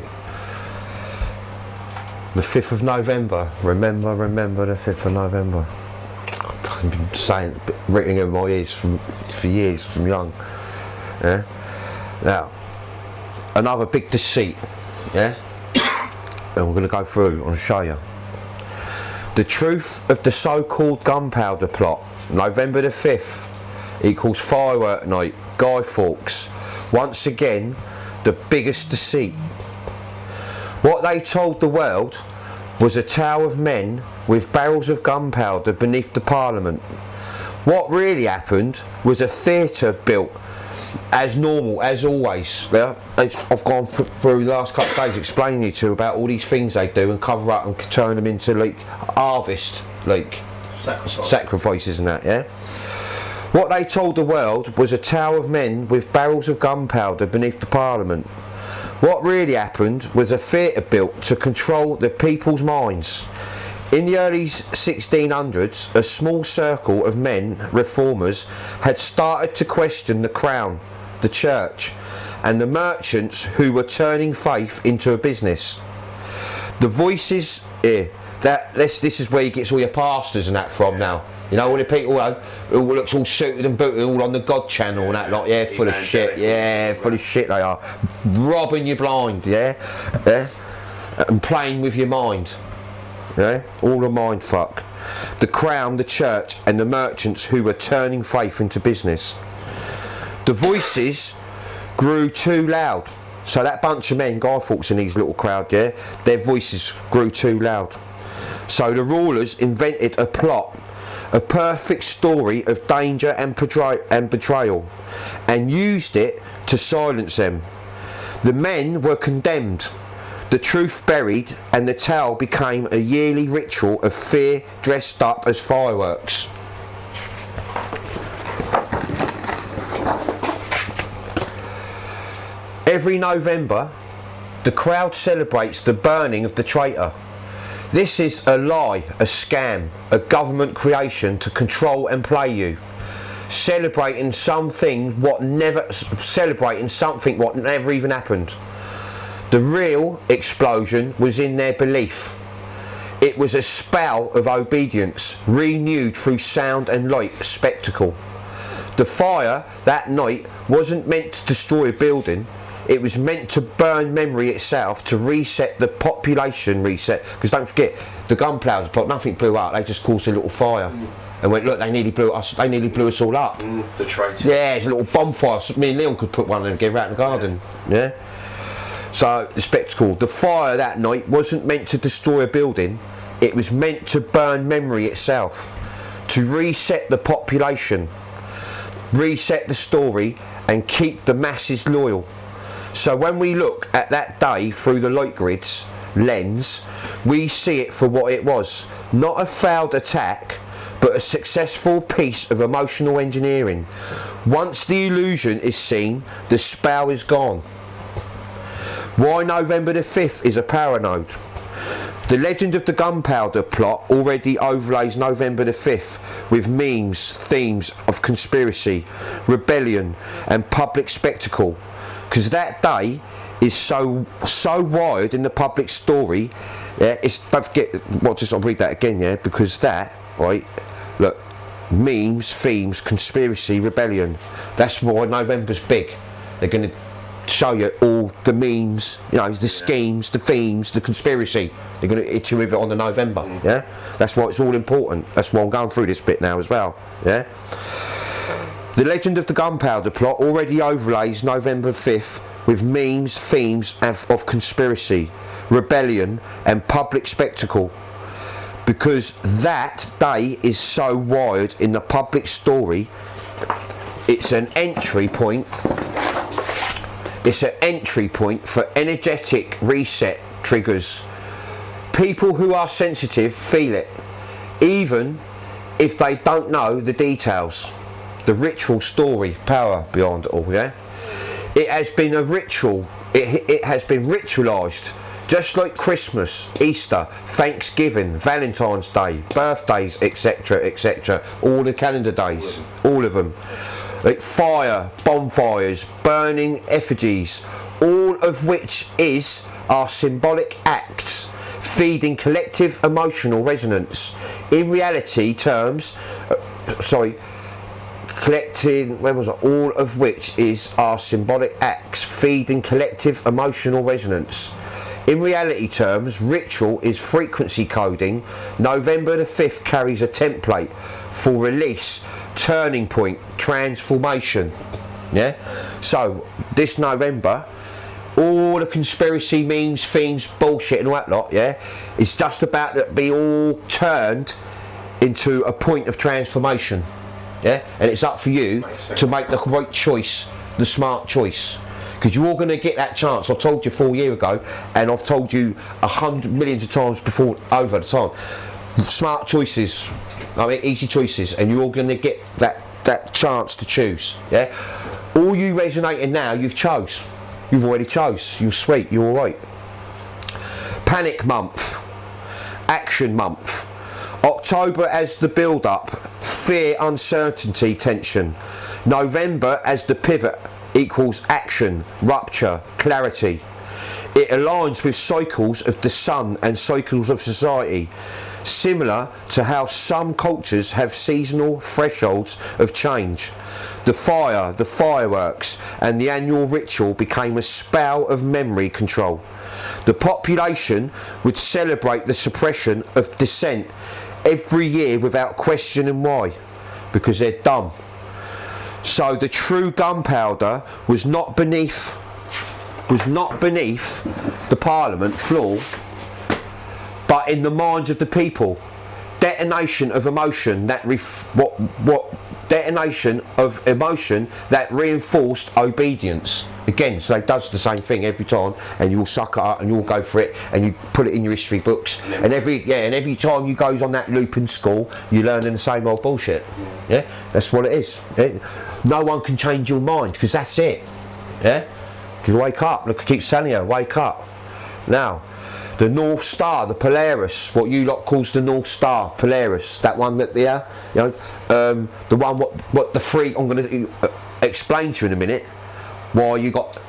The 5th of November. Remember the 5th of November. I've been saying, written in my ears for years, from young. Yeah? Now, another big deceit. Yeah? And we're going to go through and show you. The truth of the so-called gunpowder plot. November the 5th equals firework night. Guy Fawkes. Once again, the biggest deceit. What they told the world was a tale of men with barrels of gunpowder beneath the Parliament. What really happened was a theatre built as normal, as always. Yeah? I've gone through the last couple of days explaining to you about all these things they do and cover up and turn them into like harvest, like sacrifices and that, yeah? What they told the world was a tale of men with barrels of gunpowder beneath the Parliament. What really happened was a theatre built to control the people's minds. In the early 1600s, a small circle of men, reformers, had started to question the crown, the church, and the merchants who were turning faith into a business. The voices here, this is where he gets all your pastors and that from now. You know, all the people who looks all suited and booted, all on the God channel and that lot, yeah, full of shit, yeah, full of shit they are. Robbing you blind, yeah, and playing with your mind, yeah, all a mind fuck. The crown, the church and the merchants who were turning faith into business. The voices grew too loud. So that bunch of men, Guy Fawkes and his little crowd, yeah, their voices grew too loud. So the rulers invented a plot, a perfect story of danger and betrayal, and used it to silence them. The men were condemned, the truth buried, and the tale became a yearly ritual of fear dressed up as fireworks. Every November, the crowd celebrates the burning of the traitor. This is a lie, a scam, a government creation to control and play you. Celebrating something what never even happened. The real explosion was in their belief. It was a spell of obedience, renewed through sound and light, spectacle. The fire that night wasn't meant to destroy a building. It was meant to burn memory itself, to reset the population, because don't forget, the gunpowder plot, nothing blew up, they just caused a little fire. And went, look, they nearly blew us all up. The traitor. Yeah, it's a little bonfire. Me and Leon could put one and get out in the garden. Yeah. So, the spectacle. The fire that night wasn't meant to destroy a building, it was meant to burn memory itself, to reset the population, reset the story, and keep the masses loyal. So when we look at that day through the light grid's lens, we see it for what it was. Not a failed attack, but a successful piece of emotional engineering. Once the illusion is seen, the spell is gone. Why November the 5th is a power node. The legend of the gunpowder plot already overlays November the 5th with memes, themes of conspiracy, rebellion and public spectacle, because that day is so wired in the public story. Yeah, don't forget, I'll read that again, yeah, because that, right, look, memes, themes, conspiracy, rebellion, that's why November's big. They're going to show you all the memes, you know, the schemes, the themes, the conspiracy. They're going to hit you with it on the November, yeah? That's why it's all important. That's why I'm going through this bit now as well, yeah? The legend of the gunpowder plot already overlays November 5th with memes, themes of conspiracy, rebellion and public spectacle, because that day is so wired in the public story. It's an entry point. It's an entry point for energetic reset triggers. People who are sensitive feel it, even if they don't know the details. The ritual story power behind it all, yeah? It has been a ritual, it has been ritualised, just like Christmas, Easter, Thanksgiving, Valentine's Day, birthdays, etc, etc, all the calendar days, all of them. Like fire, bonfires, burning effigies, all of which are symbolic acts feeding collective emotional resonance. In reality terms, all of which are symbolic acts feeding collective emotional resonance. In reality terms, ritual is frequency coding. November the 5th carries a template for release, turning point, transformation. Yeah? So, this November, all the conspiracy memes, themes, bullshit and all that lot, yeah, it's just about to be all turned into a point of transformation. Yeah? And it's up for you to make the right choice, the smart choice. Because you're all going to get that chance. I told you 4 years ago, and I've told you 100 millions of times before over the time. Smart choices, I mean easy choices, and you're all going to get that chance to choose. Yeah. All you resonating now, you've chose. You've already chose. You're sweet. You're all right. Panic month, action month. October as the build-up, fear, uncertainty, tension. November as the pivot. Equals action, rupture, clarity. It aligns with cycles of the sun and cycles of society, similar to how some cultures have seasonal thresholds of change. The fire, the fireworks and the annual ritual became a spell of memory control. The population would celebrate the suppression of dissent every year without questioning why, because they're dumb. So the true gunpowder was not beneath the Parliament floor, but in the minds of the people. Detonation of emotion that reinforced obedience. Again, so it does the same thing every time, and you will suck it up and you will go for it, and you put it in your history books. And every time you goes on that loop in school, you're learning the same old bullshit. Yeah, that's what it is. No one can change your mind, because that's it. Yeah, you wake up. Look, I keep telling you, wake up. Now, the North Star, the Polaris, what you lot calls the North Star, Polaris, that one that the one what the three. I'm going to explain to you in a minute why you got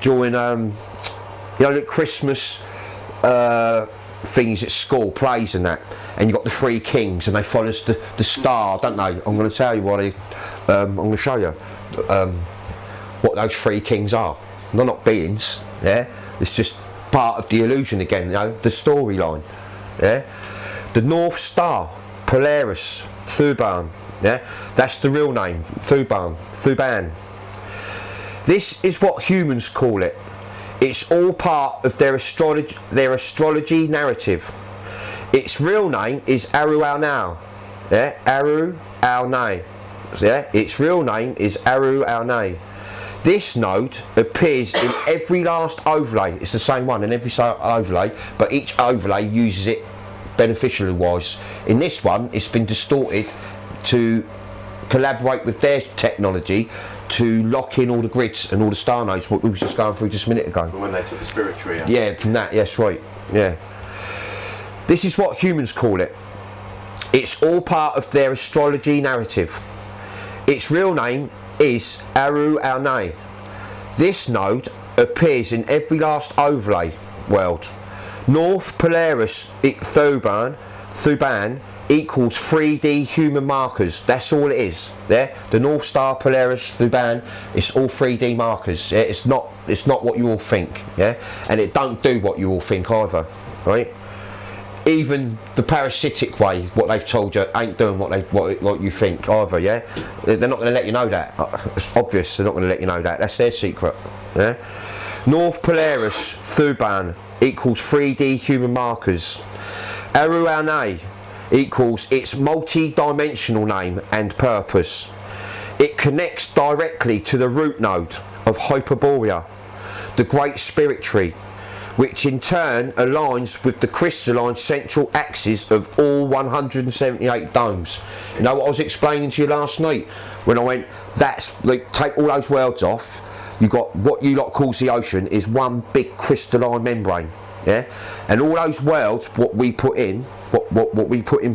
during the Christmas things at school, plays and that, and you got the three kings and they follow the star, don't they? I'm going to tell you what I'm going to show you what those three kings are. They're not beings, yeah. It's just part of the illusion again, the storyline. Yeah, the North Star, Polaris, Thuban. Yeah, that's the real name, Thuban. This is what humans call it. It's all part of their astrology narrative. Its real name is Aru Al-Nau. Yeah, Aru Al-Nau. Yeah, its real name is Aru Al-Nau. This node appears in every last overlay. It's the same one in every overlay, but each overlay uses it beneficially wise. In this one, it's been distorted to collaborate with their technology to lock in all the grids and all the star nodes, what we was just going through just a minute ago. When they took the spirit tree out. Yeah, from that, yes, right, yeah. This is what humans call it. It's all part of their astrology narrative. Its real name is Aru Al-Nay. This node appears in every last overlay world. North Polaris Thuban equals 3D human markers. That's all it is. There, the North Star Polaris Thuban. It's all 3D markers. Yeah, it's not what you all think. Yeah, and it don't do what you all think either. Right? Even the parasitic way, what they've told you, ain't doing what you think either. Yeah, they're not going to let you know that. It's obvious. They're not going to let you know that. That's their secret. Yeah. North Polaris Thuban equals 3D human markers. Aru Al-Nay equals its multi-dimensional name and purpose. It connects directly to the root node of Hyperborea, the great spirit tree, which in turn aligns with the crystalline central axis of all 178 domes. You know what I was explaining to you last night when I went, that's like, take all those worlds off, you got what you lot calls the ocean is one big crystalline membrane. Yeah, and all those worlds, what we put in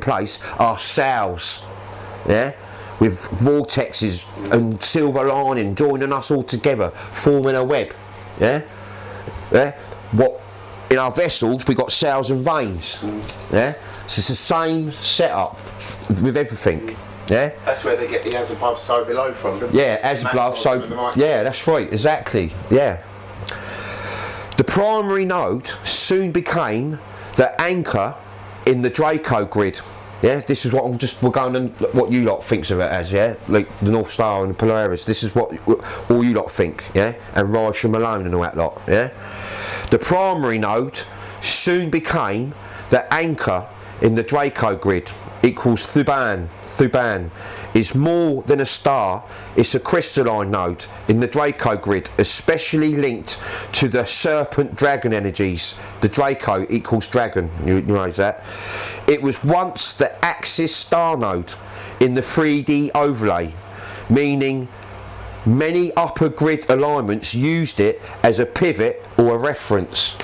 place are cells, yeah, with vortexes and silver lining joining us all together, forming a web, yeah. What in our vessels we got cells and veins, yeah. So it's the same setup with everything, yeah. That's where they get the as above, so below from. Yeah, as above, so yeah, that's right, exactly, yeah. The primary node soon became the anchor in the Draco grid. Yeah, this is what we're going on, what you lot thinks of it as, yeah, like the North Star and the Polaris. This is what all you lot think, yeah, and Raj and Malone and all that lot, yeah. The primary node soon became the anchor in the Draco grid. Equals Thuban. Thuban is more than a star, it's a crystalline node in the Draco grid, especially linked to the serpent dragon energies. The Draco equals dragon, you know that. It was once the axis star node in the 3D overlay, meaning many upper grid alignments used it as a pivot or a reference.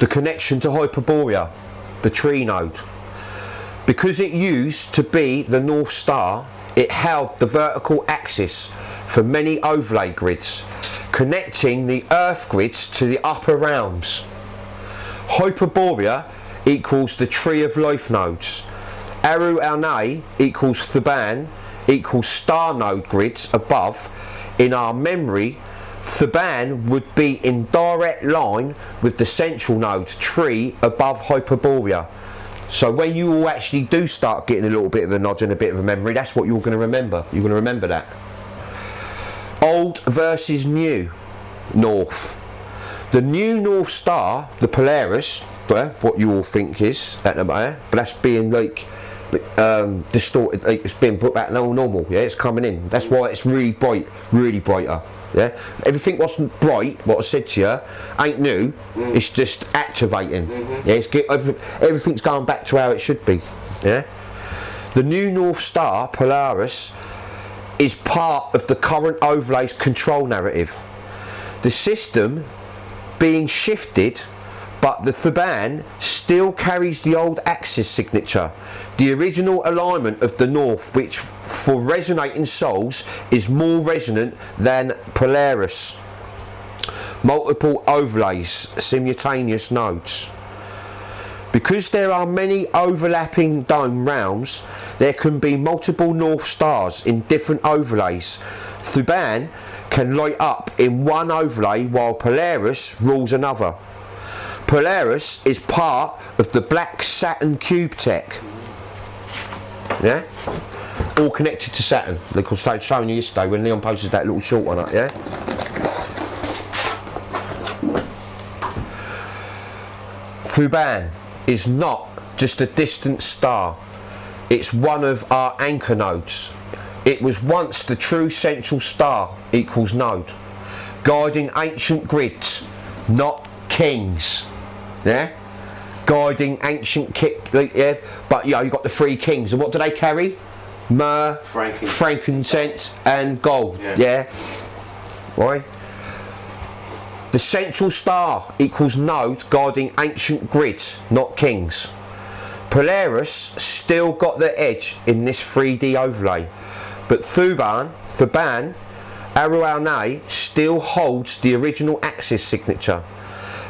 The connection to Hyperborea, the tree node. Because it used to be the North Star, it held the vertical axis for many overlay grids, connecting the Earth grids to the upper realms. Hyperborea equals the tree of life nodes. Aru Al-Nay equals Thuban equals star node grids above. In our memory, Thuban would be in direct line with the central node tree above Hyperborea. So when you all actually do start getting a little bit of a nod and a bit of a memory, that's what you're going to remember. You're going to remember that. Old versus new North. The new North Star, the Polaris, what you all think is, but that's being like distorted, like it's being put back normal, yeah, it's coming in. That's why it's really bright, really brighter. Yeah, everything wasn't bright, what I said to you, ain't new, it's just activating. Yeah, everything's going back to how it should be. Yeah, the new North Star, Polaris, is part of the current overlay's control narrative. The system being shifted, but the Thuban still carries the old axis signature, the original alignment of the North, which for resonating souls is more resonant than Polaris. Multiple overlays, simultaneous nodes. Because there are many overlapping dome realms, there can be multiple North Stars in different overlays. Thuban can light up in one overlay while Polaris rules another. Polaris is part of the Black Saturn cube tech. Yeah? All connected to Saturn. Like I was showing you yesterday when Leon posted that little short on it, yeah? Thuban is not just a distant star. It's one of our anchor nodes. It was once the true central star equals node, guiding ancient grids, not kings. Yeah? guiding ancient yeah. But you got the three kings, and what do they carry? Myrrh, frankincense, and gold. Yeah. Right. The central star equals node guiding ancient grids, not kings. Polaris still got the edge in this 3D overlay, but Thuban, Arualne still holds the original Axis signature.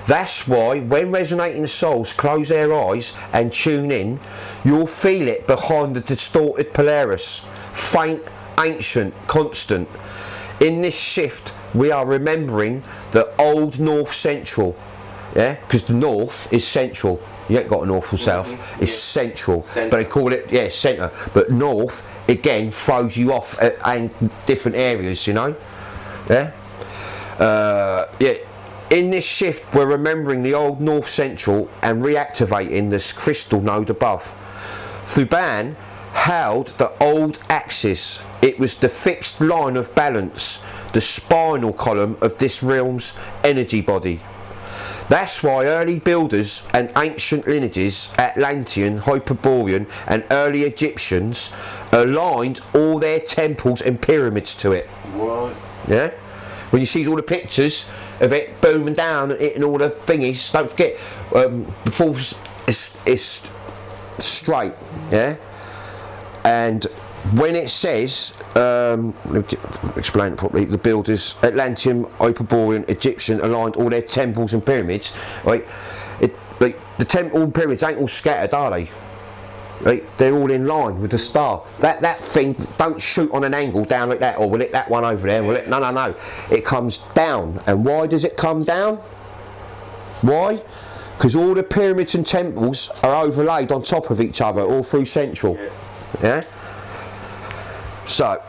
That's why when resonating souls close their eyes and tune in, you'll feel it behind the distorted Polaris, faint, ancient, constant. In this shift, we are remembering the old North Central, yeah, because the North is central. You ain't got a North or South, it's central, but they call it, centre. But North, again, throws you off in different areas, you know, yeah. In this shift, we're remembering the old North Central and reactivating this crystal node above. Thuban held the old axis. It was the fixed line of balance, the spinal column of this realm's energy body. That's why early builders and ancient lineages, Atlantean, Hyperborean and early Egyptians, aligned all their temples and pyramids to it. Right. Yeah? When you see all the pictures of it booming down and hitting all the thingies, don't forget, before it's straight, yeah? And when it says, let me explain it properly, the builders, Atlantean, Hyperborean, Egyptian, aligned all their temples and pyramids, right? The temple and pyramids ain't all scattered, are they? Right? They're all in line with the star. That thing don't shoot on an angle down like that, or will it that one over there? Will it? No. It comes down. And why does it come down? Why? Because all the pyramids and temples are overlaid on top of each other all through Central. Yeah? So,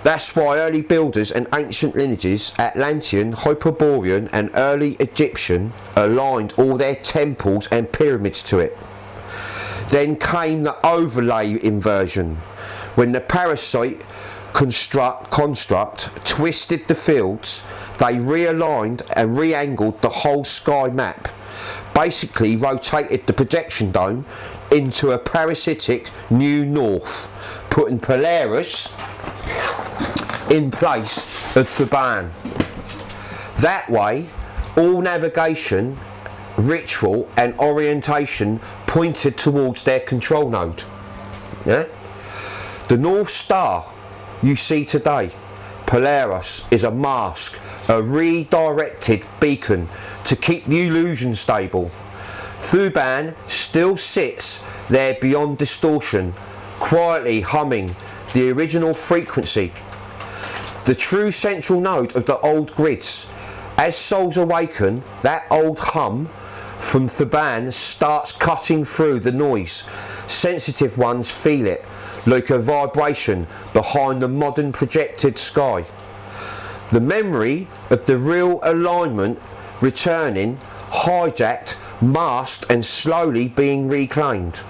that's why early builders and ancient lineages, Atlantean, Hyperborean and early Egyptian, aligned all their temples and pyramids to it. Then came the overlay inversion, when the parasite construct twisted the fields. They realigned and re-angled the whole sky map, basically rotated the projection dome into a parasitic new north, putting Polaris in place of Thuban. That way, all navigation, ritual and orientation pointed towards their control node. Yeah? The North Star you see today, Polaris, is a mask, a redirected beacon to keep the illusion stable. Thuban still sits there beyond distortion, quietly humming the original frequency, the true central node of the old grids. As souls awaken, that old hum from Thuban starts cutting through the noise. Sensitive ones feel it, like a vibration behind the modern projected sky. The memory of the real alignment returning, hijacked, masked and slowly being reclaimed.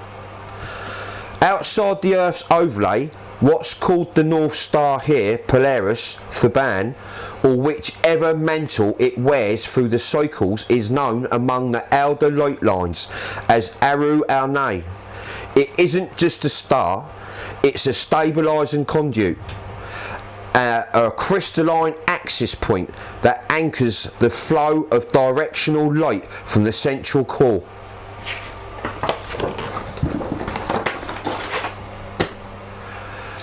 Outside the Earth's overlay, what's called the North Star here, Polaris, Thuban, or whichever mantle it wears through the cycles, is known among the elder light lines as Arualne. It isn't just a star, it's a stabilising conduit, a crystalline axis point that anchors the flow of directional light from the central core.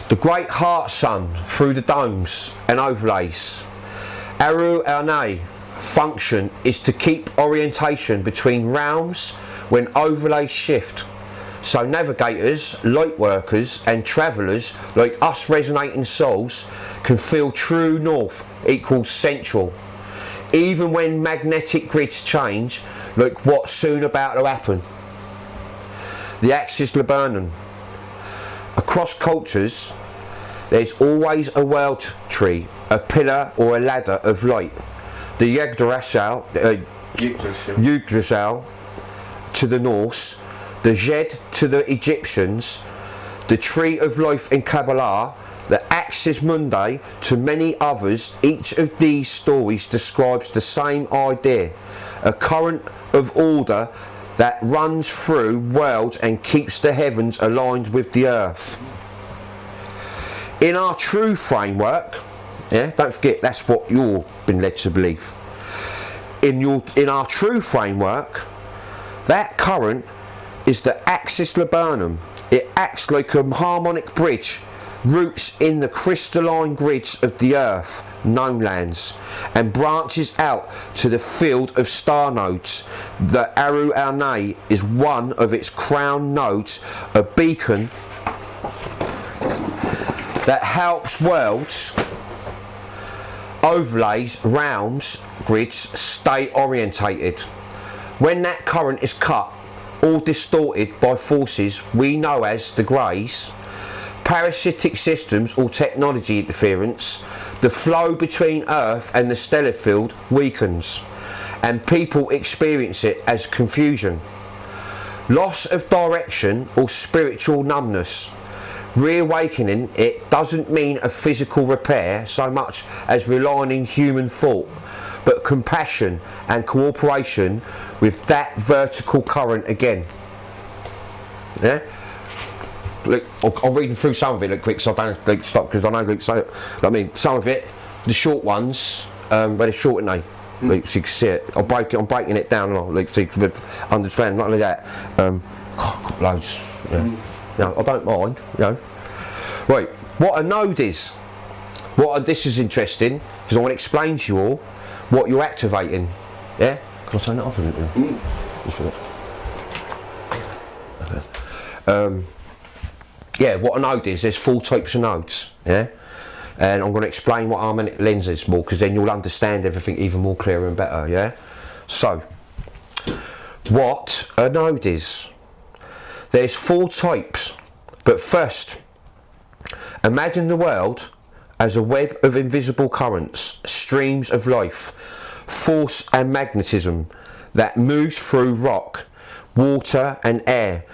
The great heart sun through the domes and overlays. Arualne function is to keep orientation between realms when overlays shift. So navigators, light workers and travellers like us resonating souls can feel true north equals central, even when magnetic grids change, like what's soon about to happen. The Axis Laburnum. Across cultures, there's always a world tree, a pillar or a ladder of light. The Yggdrasil to the Norse, the Jed to the Egyptians, the Tree of Life in Kabbalah, the Axis Mundi to many others. Each of these stories describes the same idea, a current of order that runs through worlds and keeps the heavens aligned with the earth. In our true framework, yeah, don't forget that's what you've been led to believe. In our true framework, that current is the axis laburnum. It acts like a harmonic bridge, roots in the crystalline grids of the earth, known lands, and branches out to the field of star nodes. The Aru Arne is one of its crown nodes, a beacon that helps worlds, overlays, realms, grids stay orientated. When that current is cut or distorted by forces we know as the Greys, parasitic systems or technology interference, the flow between Earth and the stellar field weakens, and people experience it as confusion, loss of direction or spiritual numbness. Reawakening it doesn't mean a physical repair so much as relying on human thought, but compassion and cooperation with that vertical current again. Yeah? Look, I'll read through some of it quick so I don't stop, because I know I mean some of it, the short ones, where they're short, aren't they? Like, so you can see it. I'm breaking it down so you can understand. Not only that, got loads. Yeah. No, I don't mind, you know. Right, what a node is. This is interesting, because I want to explain to you all what you're activating. Yeah? Can I turn it off a little? Okay. Yeah, what a node is, there's 4 types of nodes. Yeah? And I'm going to explain what harmonic lens is more, because then you'll understand everything even more clearer and better. Yeah? So, what a node is. There's 4 types, but first, imagine the world as a web of invisible currents, streams of life, force and magnetism that moves through rock, water and air.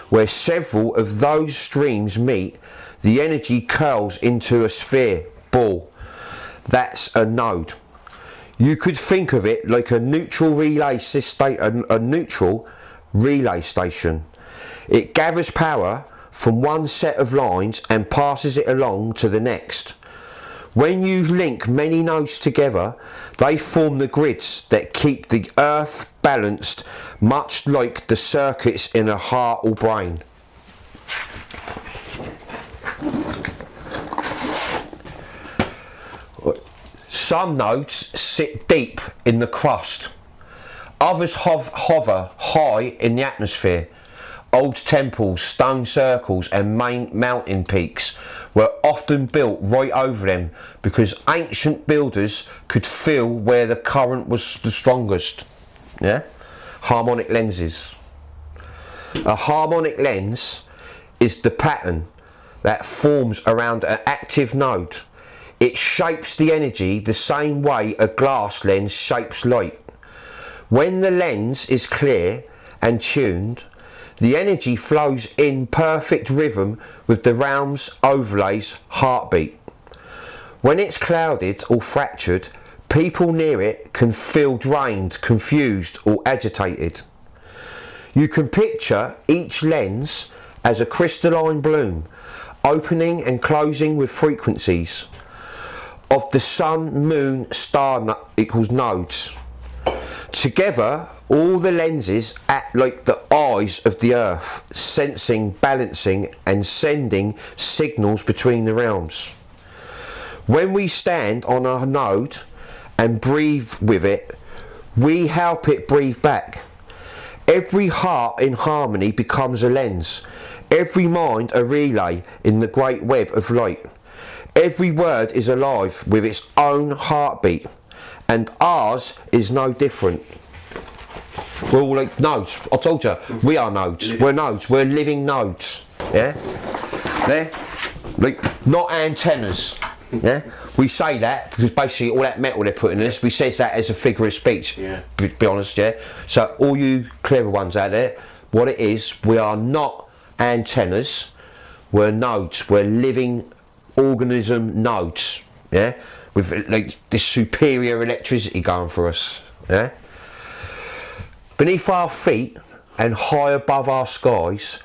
Where several of those streams meet, the energy curls into a sphere, ball. That's a node. You could think of it like a neutral relay station. It gathers power from one set of lines and passes it along to the next. When you link many nodes together, they form the grids that keep the earth balanced, much like the circuits in a heart or brain. Some nodes sit deep in the crust. Others hover high in the atmosphere. Old temples, stone circles and main mountain peaks were often built right over them because ancient builders could feel where the current was the strongest. Yeah? Harmonic lenses. A harmonic lens is the pattern that forms around an active node. It shapes the energy the same way a glass lens shapes light. When the lens is clear and tuned, the energy flows in perfect rhythm with the realm's overlay's heartbeat. When it's clouded or fractured, people near it can feel drained, confused or agitated. You can picture each lens as a crystalline bloom, opening and closing with frequencies of the sun, moon, star equals nodes. Together, all the lenses act like the eyes of the earth, sensing, balancing and sending signals between the realms. When we stand on our node and breathe with it, we help it breathe back. Every heart in harmony becomes a lens, every mind a relay in the great web of light. Every word is alive with its own heartbeat, and ours is no different. We're all like nodes. I told you, we are nodes. We're nodes. We're living nodes. Yeah? There? Like, not antennas. Yeah? We say that because basically all that metal they're putting in this, we says that as a figure of speech. Yeah. Be honest, yeah? So all you clever ones out there, what it is, we are not antennas. We're nodes. We're living organism nodes. Yeah? With like this superior electricity going for us. Yeah? Beneath our feet, and high above our skies,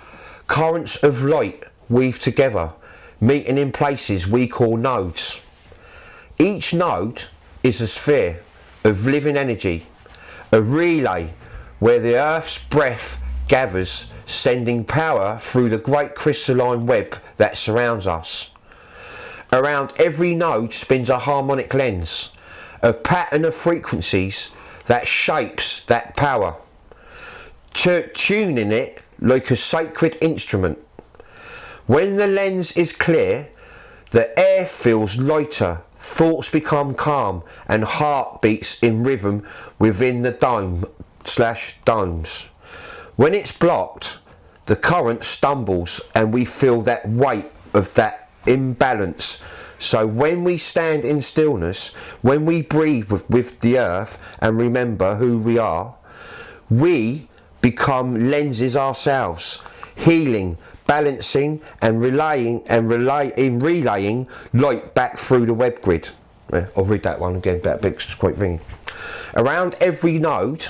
currents of light weave together, meeting in places we call nodes. Each node is a sphere of living energy, a relay where the Earth's breath gathers, sending power through the great crystalline web that surrounds us. Around every node spins a harmonic lens, a pattern of frequencies that shapes that power, tuning it like a sacred instrument. When the lens is clear, the air feels lighter, thoughts become calm, and heart beats in rhythm within the dome/domes. When it's blocked, the current stumbles and we feel that weight of that imbalance. So when we stand in stillness, when we breathe with the earth and remember who we are, we become lenses ourselves, healing, balancing and relaying light back through the web grid. I'll read that one again, that bit's quite ringing. Around every node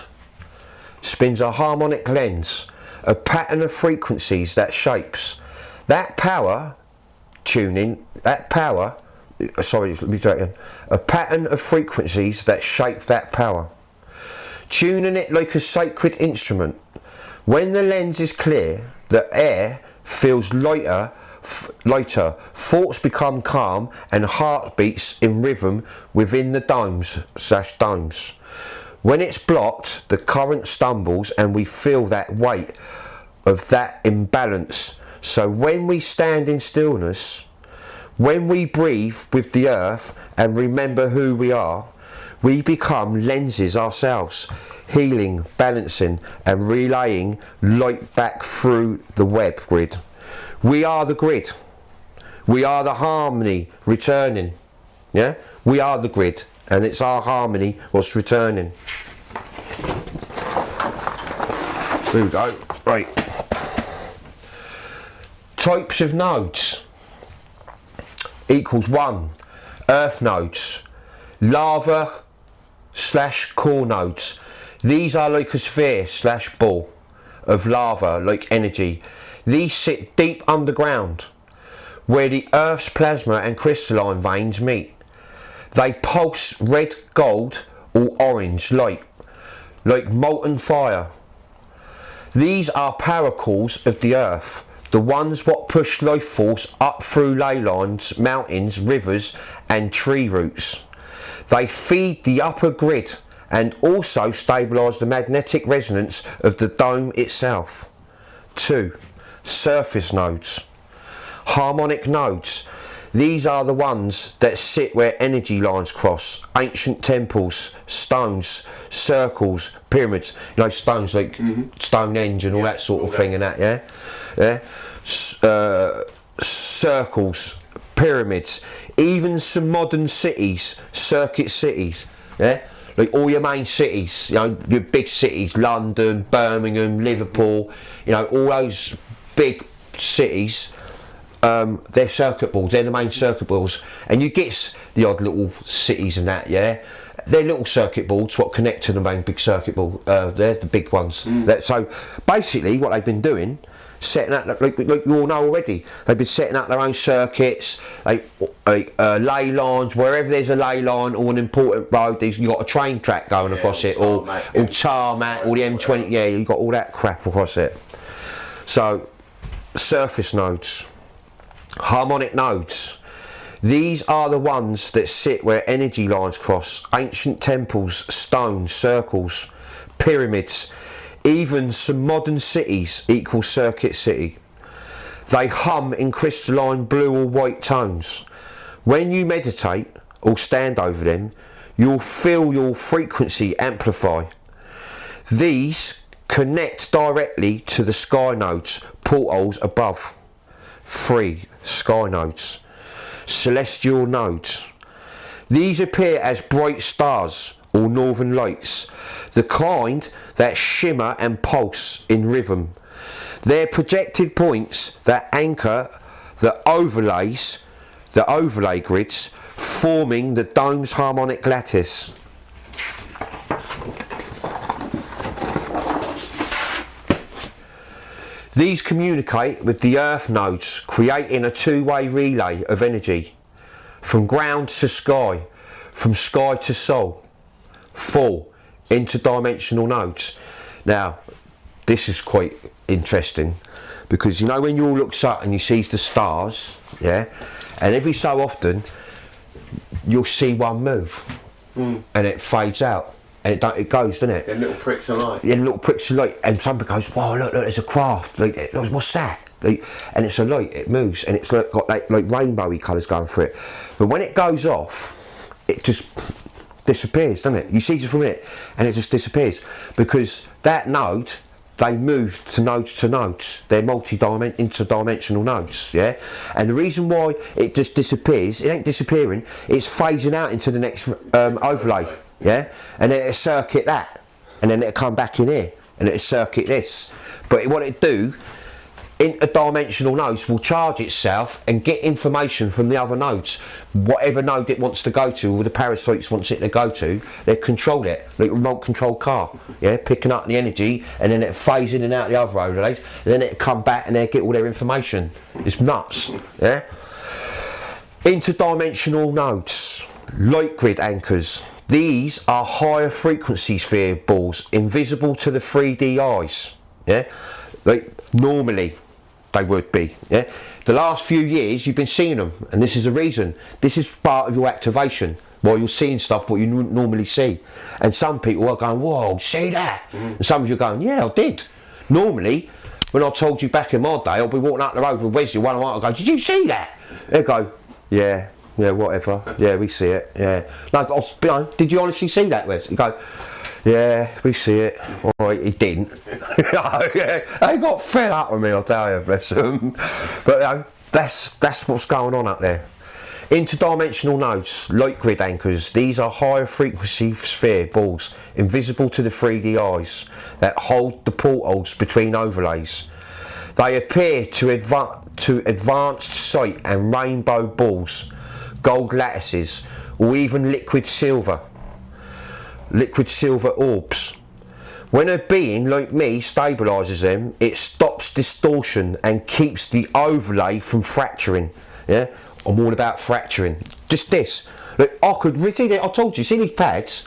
spins a harmonic lens, a pattern of frequencies that shapes that power tuning, a pattern of frequencies that shape that power, tuning it like a sacred instrument. When the lens is clear, the air feels lighter, thoughts become calm, and heart beats in rhythm within the domes/domes. When it's blocked, the current stumbles and we feel that weight of that imbalance. So when we stand in stillness, when we breathe with the earth and remember who we are, we become lenses ourselves, healing, balancing and relaying light back through the web grid. We are the grid. We are the harmony returning. Yeah? We are the grid, and it's our harmony what's returning. Here we go. Right. Types of nodes. Equals 1. Earth nodes. Lava/core nodes. These are like a sphere/ball of lava, like energy. These sit deep underground, where the Earth's plasma and crystalline veins meet. They pulse red, gold, or orange light, like molten fire. These are power cores of the Earth, the ones what push life force up through ley lines, mountains, rivers, and tree roots. They feed the upper grid and also stabilise the magnetic resonance of the dome itself. 2. Surface nodes. Harmonic nodes. These are the ones that sit where energy lines cross. Ancient temples, stones, circles, pyramids. You know, stones like Stonehenge and all that sort of thing and that, yeah? Circles, pyramids, even some modern cities, circuit cities, yeah? Like all your main cities, you know, your big cities, London, Birmingham, Liverpool, you know, all those big cities, they're circuit boards, they're the main circuit boards, and you get the odd little cities and that, yeah, they're little circuit boards what connect to the main big circuit board, they're the big ones. So basically what they've been doing, setting up, like you all know already, they've been setting up their own circuits, ley lines, wherever there's a ley line or an important road, you've got a train track going across it, or tarmac, or the M20, yeah, you've got all that crap across it. So, surface nodes. Harmonic nodes. These are the ones that sit where energy lines cross. Ancient temples, stones, circles, pyramids, even some modern cities equal circuit city. They hum in crystalline blue or white tones. When you meditate or stand over them, you'll feel your frequency amplify. These connect directly to the sky nodes, portals above. 3. Sky nodes. Celestial nodes. These appear as bright stars or northern lights, the kind that shimmer and pulse in rhythm. They're projected points that anchor the overlay grids, forming the dome's harmonic lattice. These communicate with the earth nodes, creating a two-way relay of energy from ground to sky, from sky to soul. 4 interdimensional nodes. Now, this is quite interesting, because you know when you all looks up and you sees the stars, yeah, and every so often you'll see one move and it fades out. And it goes, doesn't it? Them little pricks of light. Yeah, little pricks of light, and somebody goes, "Wow, look, there's a craft. Like, what's that?" Like, and it's a light. It moves, and it's got like rainbowy colours going through it. But when it goes off, it just disappears, doesn't it? You see just for a minute, and it just disappears, because that node, they move to nodes. They're interdimensional nodes, yeah? And the reason why it just disappears, it ain't disappearing, it's phasing out into the next overlay, yeah? And then it'll circuit that, and then it'll come back in here, and it'll circuit this. But what it do, interdimensional nodes will charge itself and get information from the other nodes. Whatever node it wants to go to, or the parasites wants it to go to, they control it, like a remote control car, yeah, picking up the energy, and then it phase in and out the other overlays, and then it come back and they get all their information. It's nuts, yeah. Interdimensional nodes, light grid anchors. These are higher frequency sphere balls, invisible to the 3D eyes, yeah. Like normally they would be, yeah. The last few years you've been seeing them, and this is the reason. This is part of your activation, while you're seeing stuff what you normally see. And some people are going, "Whoa, see that?" And some of you are going, "Yeah, I did." Normally, when I told you back in my day, I'll be walking up the road with Wesley, one of mine, I go, "Did you see that?" They go, "Yeah, whatever. Yeah, we see it. Yeah." No, did you honestly see that, Wes? You go, "Yeah, we see it." Alright, he didn't. They got fed up with me, I'll tell you, bless them. But that's what's going on up there. Interdimensional nodes, light grid anchors. These are higher frequency sphere balls, invisible to the 3D eyes, that hold the portals between overlays. They appear to advanced sight and rainbow balls, gold lattices, or even liquid silver orbs. When a being like me stabilises them, it stops distortion and keeps the overlay from fracturing. Yeah, I'm all about fracturing. Just this. Look, I could read it. I told you, see these pads?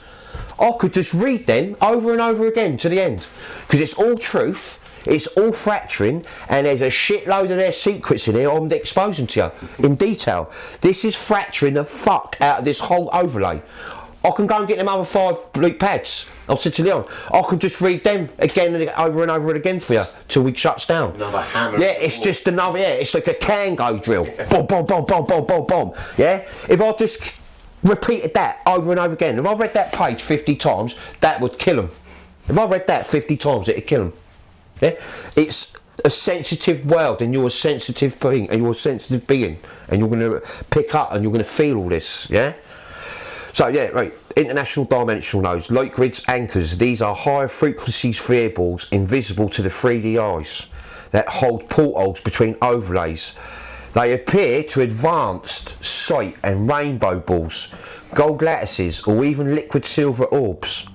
I could just read them over and over again to the end, because it's all truth. It's all fracturing, and there's a shitload of their secrets in here I'm exposing to you in detail. This is fracturing the fuck out of this whole overlay. I can go and get them other 5 bleak pads. I said to Leon, I can just read them again and over again for you till we shuts down. Another hammer. Yeah, it's just another, yeah, it's like a Kango drill. Boom, boom, boom, boom, boom, boom, boom. Yeah? If I just repeated that over and over again, if I read that page 50 times, that would kill them. If I read that 50 times, it'd kill them. Yeah? It's a sensitive world, and you're a sensitive being, and you're going to pick up and you're going to feel all this, yeah? So yeah, right, international dimensional nodes, light grids anchors. These are higher frequency sphere balls, invisible to the 3D eyes, that hold portals between overlays. They appear to advanced sight and rainbow balls, gold lattices, or even liquid silver orbs.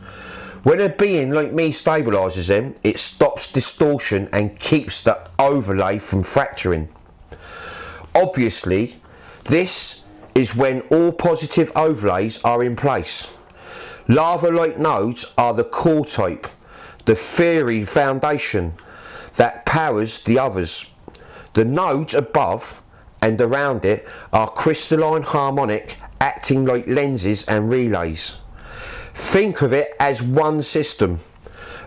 When a being like me stabilises them, it stops distortion and keeps the overlay from fracturing. Obviously, this is when all positive overlays are in place. Lava-like nodes are the core type, the theory foundation that powers the others. The nodes above and around it are crystalline harmonic, acting like lenses and relays. Think of it as one system.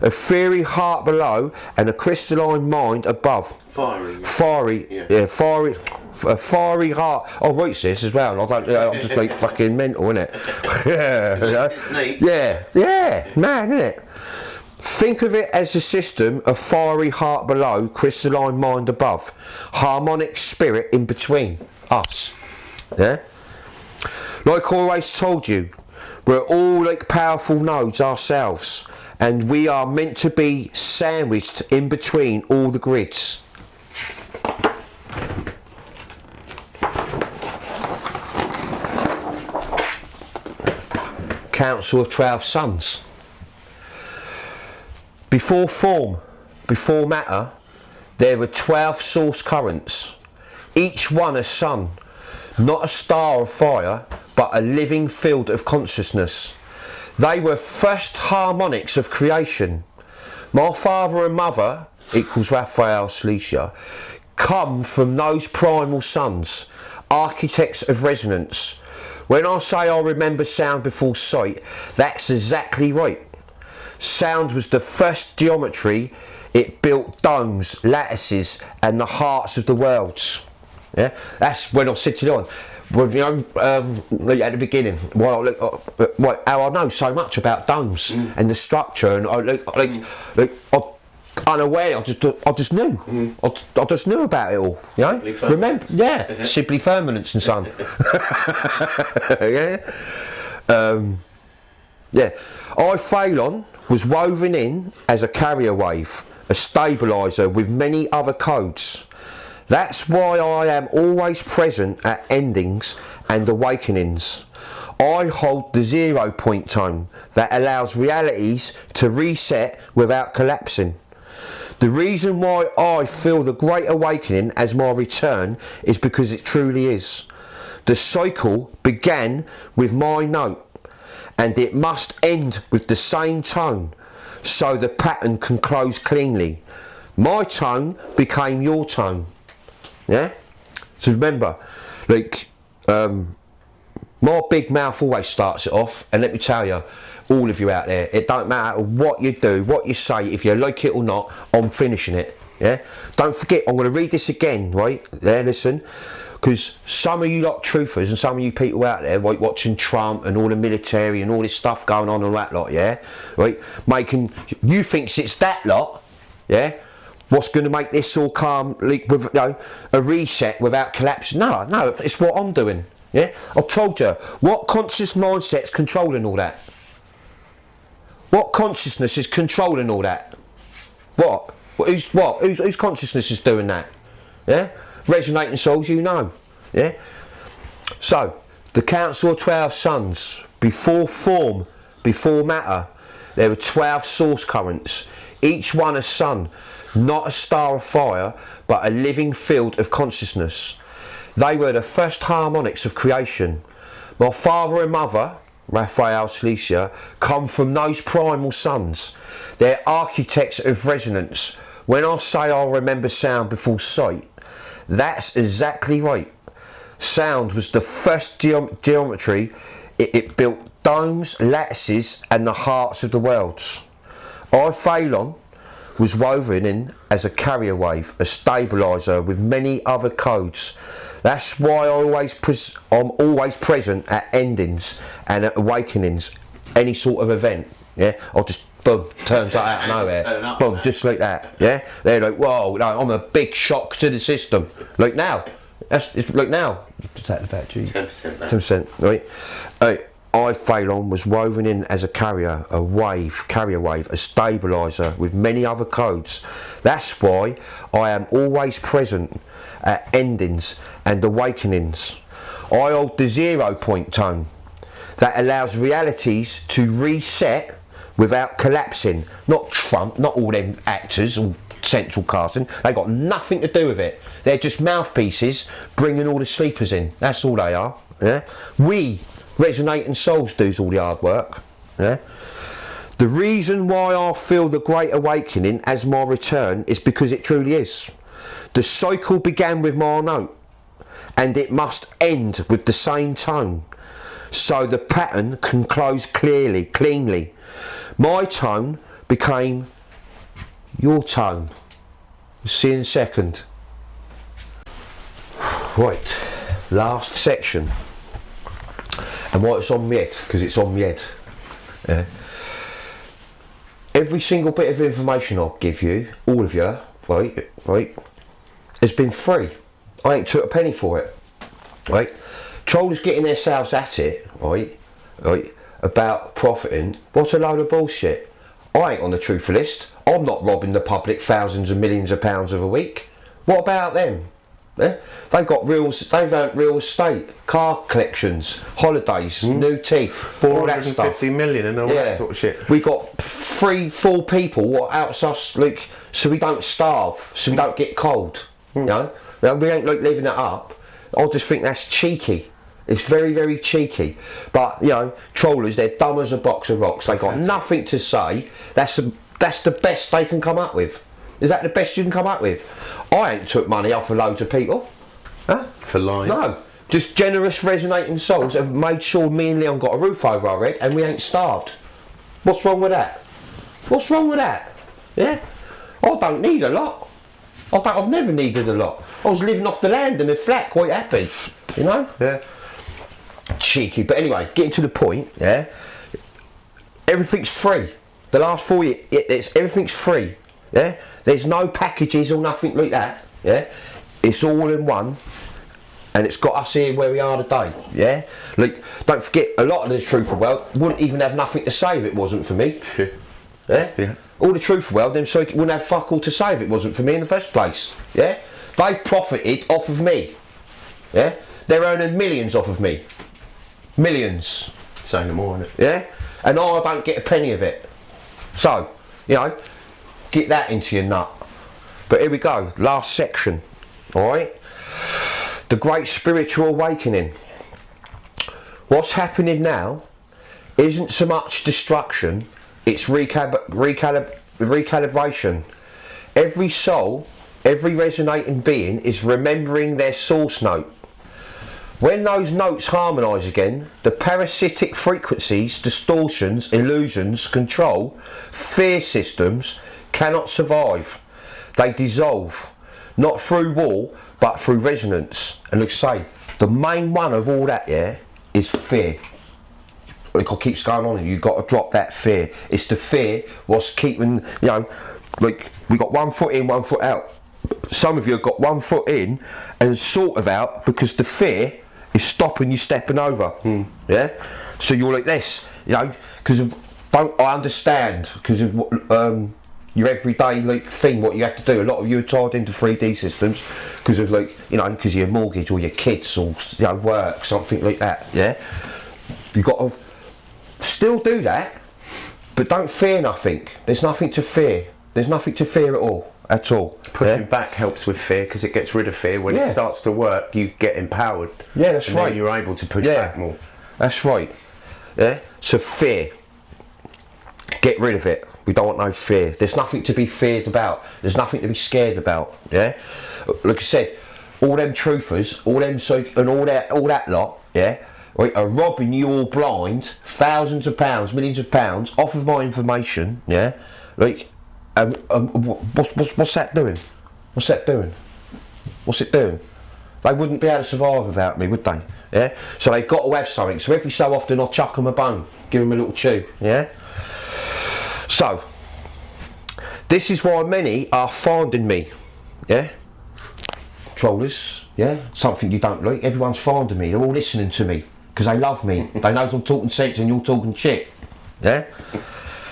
A fiery heart below and a crystalline mind above. A fiery heart. Oh, writes this as well. I'm just like fucking mental, innit? Yeah, man, innit? Think of it as a system, a fiery heart below, crystalline mind above, harmonic spirit in between us. Yeah? Like I always told you, we're all like powerful nodes ourselves, and we are meant to be sandwiched in between all the grids. Council of 12 Suns. Before form, before matter, there were 12 source currents, each one a sun, not a star of fire, but a living field of consciousness. They were first harmonics of creation. My father and mother, equals Raphael Slesia, come from those primal suns, architects of resonance. When I say I remember sound before sight, that's exactly right. Sound was the first geometry. It built domes, lattices, and the hearts of the worlds. Yeah, that's when I said to you, well, you know, at the beginning, how I know so much about domes and the structure, and unaware, I just knew. I just knew about it all. You know, remember? Yeah, Sibley Firmaments and Son. Yeah, I Phalon was woven in as a carrier wave, a stabiliser with many other codes. That's why I am always present at endings and awakenings. I hold the 0 point tone that allows realities to reset without collapsing. The reason why I feel the Great Awakening as my return is because it truly is. The cycle began with my note, and it must end with the same tone, so the pattern can close cleanly. My tone became your tone. Yeah? So remember, like, my big mouth always starts it off, and let me tell you, all of you out there, it don't matter what you do, what you say, if you like it or not, I'm finishing it. Yeah? Don't forget, I'm going to read this again, right? There, listen. Because some of you lot truthers and some of you people out there, right, watching Trump and all the military and all this stuff going on and that lot, yeah? Right? Making, you think it's that lot, yeah? What's going to make this all calm, like, with, you know, a reset without collapse? No, it's what I'm doing. Yeah, I told you, what conscious mindset's controlling all that? What consciousness is controlling all that? What? Whose consciousness is doing that? Yeah, resonating souls, you know. Yeah. So the Council of 12 Suns, before form, before matter, there were 12 source currents, each one a sun. Not a star of fire, but a living field of consciousness. They were the first harmonics of creation. My father and mother, Raphael Slesia, come from those primal suns. They're architects of resonance. When I say I remember sound before sight, that's exactly right. Sound was the first geometry. It built domes, lattices, and the hearts of the worlds. I Phalon was woven in as a carrier wave, a stabiliser with many other codes. That's why I'm always present at endings and at awakenings, any sort of event. Yeah, I'll just boom, turns out of nowhere, boom, just like that. Yeah, they're like, whoa, no, I'm a big shock to the system. Like now, look now. What's that about, G? 10%. 10%, right? I Phalon was woven in as a carrier wave, a stabiliser with many other codes. That's why I am always present at endings and awakenings. I hold the 0 point tone that allows realities to reset without collapsing. Not Trump, not all them actors, all central casting. They got nothing to do with it. They're just mouthpieces bringing all the sleepers in. That's all they are. Yeah, we resonating souls does all the hard work. Yeah. The reason why I feel the Great Awakening as my return is because it truly is. The cycle began with my note, and it must end with the same tone, so the pattern can close cleanly. My tone became your tone. We'll see in a second. Right, last section. And why it's on my head, because it's on my head. Yeah. Every single bit of information I'll give you, all of you, right, has been free. I ain't took a penny for it. Right? Trolls getting their sales at it, right, about profiting. What a load of bullshit. I ain't on the truth list. I'm not robbing the public thousands and millions of pounds of a week. What about them? Yeah? They've earned real estate, car collections, holidays, new teeth, all that stuff. 450 million and all that sort of shit. We got 3, 4 people what helps us, like, so we don't starve, so we don't get cold. You know, we ain't like living it up. I just think that's cheeky. It's very, very cheeky. But you know, trollers, they're dumb as a box of rocks. They got nothing to say. That's the best they can come up with. Is that the best you can come up with? I ain't took money off of loads of people. Huh? For lying. No. Just generous, resonating souls have made sure me and Leon got a roof over our head and we ain't starved. What's wrong with that? What's wrong with that? Yeah? I don't need a lot. I've never needed a lot. I was living off the land in a flat, quite happy. You know? Yeah. Cheeky. But anyway, getting to the point, yeah? Everything's free. The last 4 years, everything's free. Yeah? There's no packages or nothing like that. Yeah? It's all in one. And it's got us here where we are today, yeah? Like, don't forget, a lot of the Truth of World wouldn't even have nothing to say if it wasn't for me. Yeah? All the Truth of World, them so wouldn't have fuck all to say if it wasn't for me in the first place, yeah? They've profited off of me, yeah? They're earning millions off of me. Millions. Say no more, innit? Yeah? And I don't get a penny of it. So, you know, get that into your nut. But here we go, last section, alright? The Great Spiritual Awakening. What's happening now isn't so much destruction, it's recalibration. Every soul, every resonating being is remembering their source note. When those notes harmonise again, the parasitic frequencies, distortions, illusions, control, fear systems cannot survive. They dissolve, not through war, but through resonance. And like I say, the main one of all that, yeah, is fear. Like I keeps going on, and you've got to drop that fear. It's the fear what's keeping, you know, like we got 1 foot in, 1 foot out. Some of you have got 1 foot in and sort of out because the fear is stopping you stepping over. Yeah, so you're like this, you know, because of I understand because of your everyday like thing, what you have to do. A lot of you are tied into 3D systems because of like, you know, because of your mortgage or your kids or, you know, work, something like that. Yeah, you got to still do that, but don't fear nothing. There's nothing to fear. There's nothing to fear at all. At all. Pushing back helps with fear because it gets rid of fear. When it starts to work, you get empowered. Yeah, that's and right. Then you're able to push back more. That's right. Yeah. So fear. Get rid of it. We don't want no fear. There's nothing to be feared about. There's nothing to be scared about. Yeah. Like I said, all them truthers, all them and all that lot. Yeah. Right, are robbing you all blind, thousands of pounds, millions of pounds off of my information. Yeah. Like. What's that doing? What's that doing? What's it doing? They wouldn't be able to survive without me, would they? Yeah. So they've got to have something. So every so often I'll chuck them a bone, give them a little chew. Yeah. So this is why many are finding me. Yeah. Trollers. Yeah. Something you don't like. Everyone's finding me. They're all listening to me because they love me. They know I'm talking sense and you're talking shit. Yeah.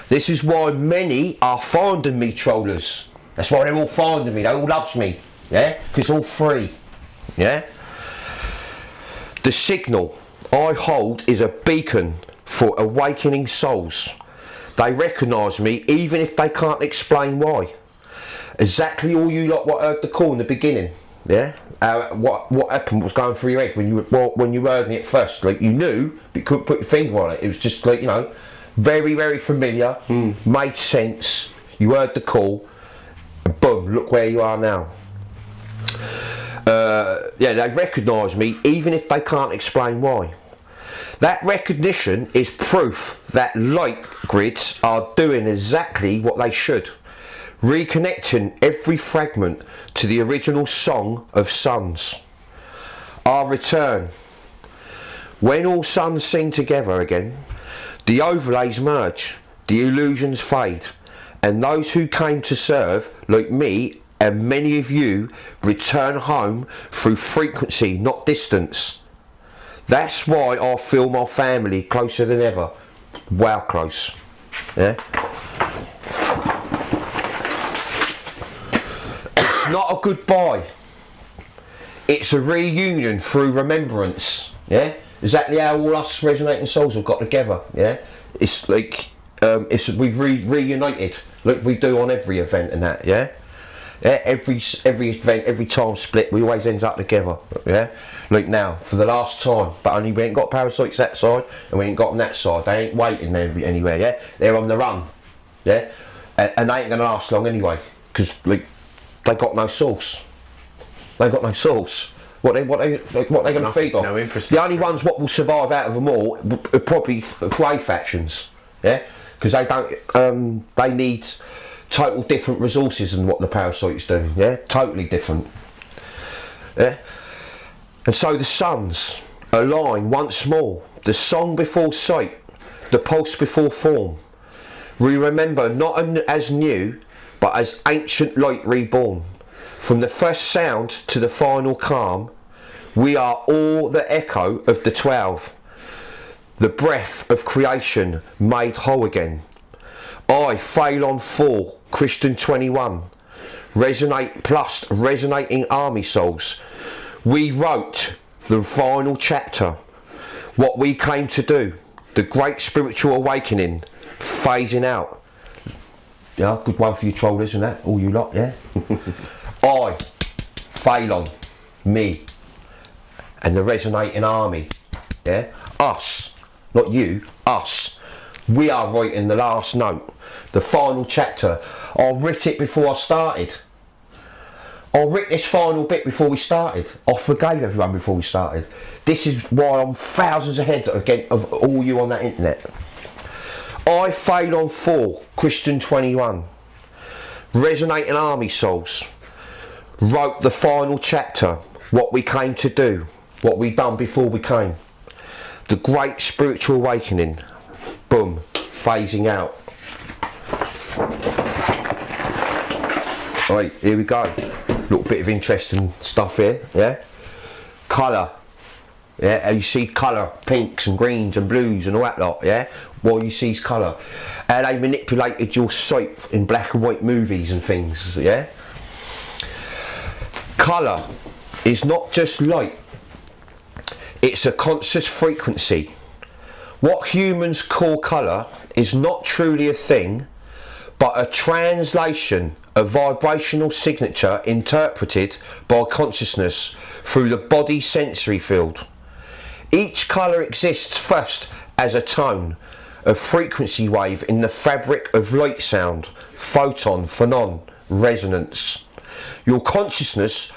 This is why many are finding me, trollers. That's why they're all finding me. They all loves me. Yeah? Because it's all free. Yeah? The signal I hold is a beacon for awakening souls. They recognise me even if they can't explain why. Exactly all you lot what heard the call in the beginning. Yeah? What happened was going through your head when you heard me at first. Like you knew, but you couldn't put your finger on it. It was just like, you know, very, very familiar, made sense, you heard the call, and boom, look where you are now. Yeah, they recognise me even if they can't explain why. That recognition is proof that light grids are doing exactly what they should, reconnecting every fragment to the original song of suns. Our return. When all suns sing together again, the overlays merge, the illusions fade, and those who came to serve, like me and many of you, return home through frequency, not distance. That's why I feel my family closer than ever. Wow, close. Yeah. It's not a goodbye. It's a reunion through remembrance. Yeah. Exactly how all us resonating souls have got together. Yeah. It's like we've reunited, like we do on every event and that, yeah. Yeah, every event, every time split, we always ends up together. Yeah, like now for the last time, but only we ain't got parasites that side and we ain't got them that side. They ain't waiting anywhere. Yeah, they're on the run. Yeah, and they ain't gonna last long anyway because like they got no sauce. They got no sauce. What they gonna feed on? No infrastructure. The only ones what will survive out of them all are probably grey factions. Yeah, because they don't. They need total different resources than what the parasites do. Yeah, totally different. Yeah, and so the suns align once more. The song before sight, the pulse before form. We remember not as new, but as ancient light reborn. From the first sound to the final calm, we are all the echo of the 12, the breath of creation made whole again. I, Phalon 4, Christian 21, resonate plus resonating army souls. We wrote the final chapter, what we came to do, the great spiritual awakening, phasing out. Yeah, good one for you trollers and that, all you lot, yeah? I, Phalon, me, and the resonating army, yeah? Us, not you, us. We are writing the last note, the final chapter. I writ it before I started. I writ this final bit before we started. I forgave everyone before we started. This is why I'm thousands ahead of all you on that internet. I, Phalon 4, Christian 21, resonating army souls, wrote the final chapter, what we came to do, what we done before we came. The great spiritual awakening. Boom, phasing out. Right, here we go. Little bit of interesting stuff here, yeah? Colour. Yeah, how you see colour, pinks and greens and blues and all that lot, yeah? While you see colour. How they manipulated your sight in black and white movies and things, yeah? Colour is not just light, it's a conscious frequency. What humans call colour is not truly a thing, but a translation, a vibrational signature interpreted by consciousness through the body sensory field. Each colour exists first as a tone, a frequency wave in the fabric of light sound, photon, phonon, resonance. Your consciousness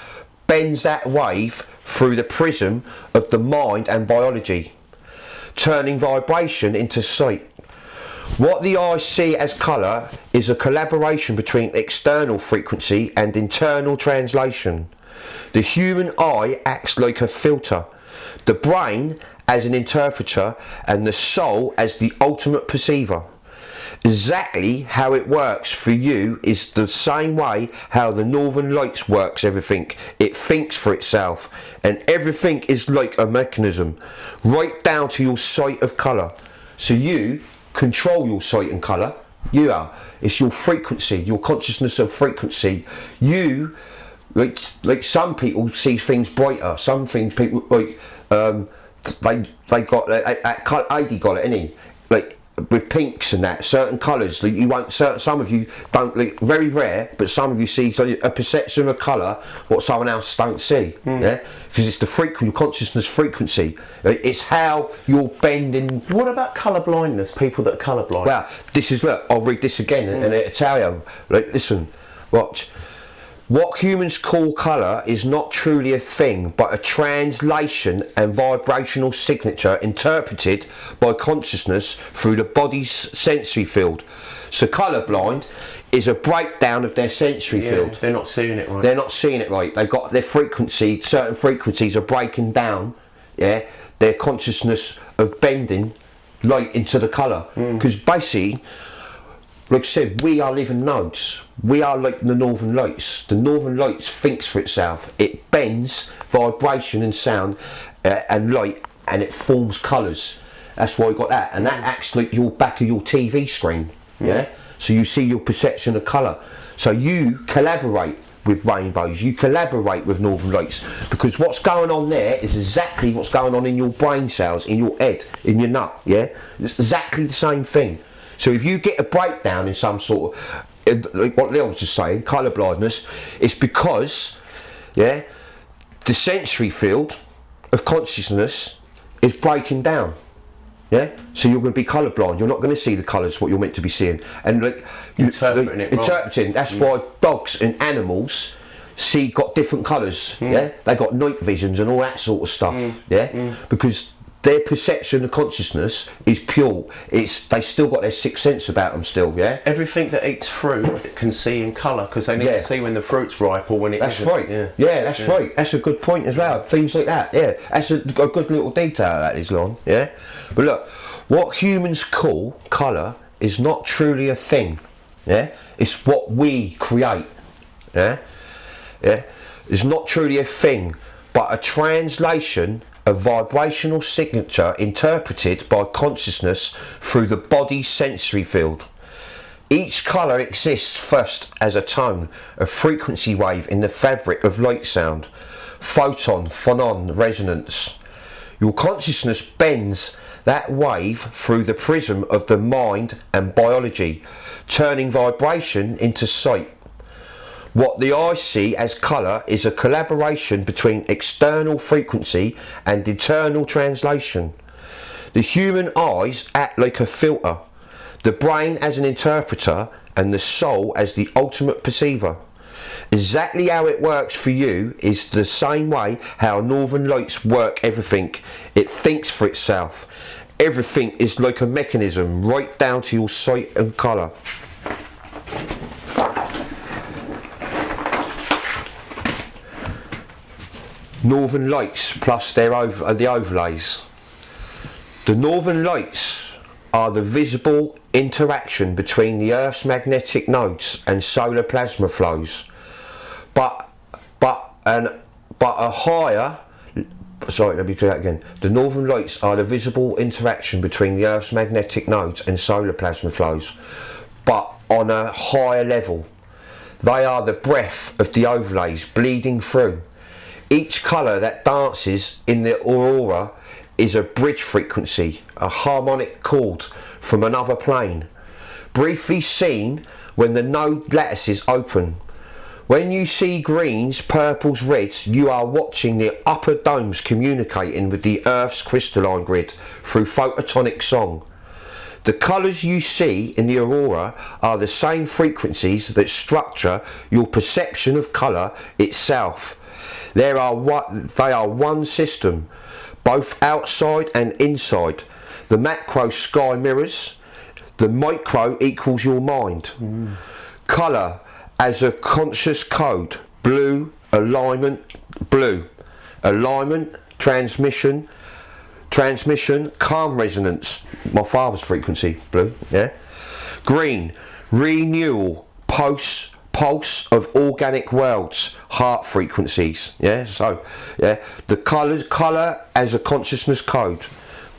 bends that wave through the prism of the mind and biology, turning vibration into sight. What the eye see as colour is a collaboration between external frequency and internal translation. The human eye acts like a filter, the brain as an interpreter, and the soul as the ultimate perceiver. Exactly how it works for you is the same way how the Northern Lights works everything. It thinks for itself, and everything is like a mechanism, right down to your sight of colour. So you control your sight and colour. You are. It's your frequency, your consciousness of frequency. You, like some people see things brighter. Some things people like they got AD got it, innit? Like with pinks and that, certain colours. Like you won't. Some of you don't. Like, very rare, but some of you see a perception of colour what someone else don't see. Yeah, because it's the your consciousness frequency. It's how you're bending. What about colour blindness? People that are colour blind. Well, this is look. I'll read this again and it'll tell you. Like, listen, watch. What humans call colour is not truly a thing, but a translation and vibrational signature interpreted by consciousness through the body's sensory field. So colourblind is a breakdown of their sensory field. They're not seeing it right. They're not seeing it right. They've got their frequency, certain frequencies are breaking down, yeah, their consciousness of bending light into the colour. Because basically, like I said, we are living nodes. We are like the Northern Lights. The Northern Lights thinks for itself. It bends vibration and sound and light, and it forms colours. That's why I got that. And that acts like your back of your TV screen. Yeah. So you see your perception of colour. So you collaborate with rainbows. You collaborate with Northern Lights, because what's going on there is exactly what's going on in your brain cells, in your head, in your nut. Yeah. It's exactly the same thing. So if you get a breakdown in some sort of, like what Leon was just saying, colour blindness, it's because, yeah, the sensory field of consciousness is breaking down. Yeah, so you're going to be colourblind. You're not going to see the colours what you're meant to be seeing, and like interpreting. That's why dogs and animals got different colours. Yeah, they got night visions and all that sort of stuff. Yeah, because their perception of consciousness is pure. They still got their sixth sense about them still. Yeah, everything that eats fruit can see in colour because they need to see when the fruit's ripe or when it That's isn't. right. Yeah, that's right. That's a good point as well. Things like that. Yeah, that's a good little detail that is, Lon. Yeah, but look, what humans call colour is not truly a thing. Yeah, it's what we create. Yeah, it's not truly a thing, but a translation. A vibrational signature interpreted by consciousness through the body's sensory field. Each colour exists first as a tone, a frequency wave in the fabric of light sound, photon, phonon, resonance. Your consciousness bends that wave through the prism of the mind and biology, turning vibration into sight. What the eye see as colour is a collaboration between external frequency and internal translation. The human eyes act like a filter, the brain as an interpreter and the soul as the ultimate perceiver. Exactly how it works for you is the same way how Northern Lights work everything. It thinks for itself. Everything is like a mechanism, right down to your sight and colour. Northern Lights plus the overlays. The Northern Lights are the visible interaction between the Earth's magnetic nodes and solar plasma flows, but a higher. Sorry, let me do that again. The Northern Lights are the visible interaction between the Earth's magnetic nodes and solar plasma flows, but on a higher level. They are the breath of the overlays bleeding through. Each colour that dances in the aurora is a bridge frequency, a harmonic chord from another plane, briefly seen when the node lattices open. When you see greens, purples, reds, you are watching the upper domes communicating with the Earth's crystalline grid through photonic song. The colours you see in the aurora are the same frequencies that structure your perception of colour itself. They are one system, both outside and inside. The macro sky mirrors, the micro equals your mind. Colour as a conscious code, blue, alignment, transmission, calm resonance, my father's frequency, blue, yeah. Green, renewal, pulse of organic worlds, heart frequencies, yeah. So yeah, the colour as a consciousness code,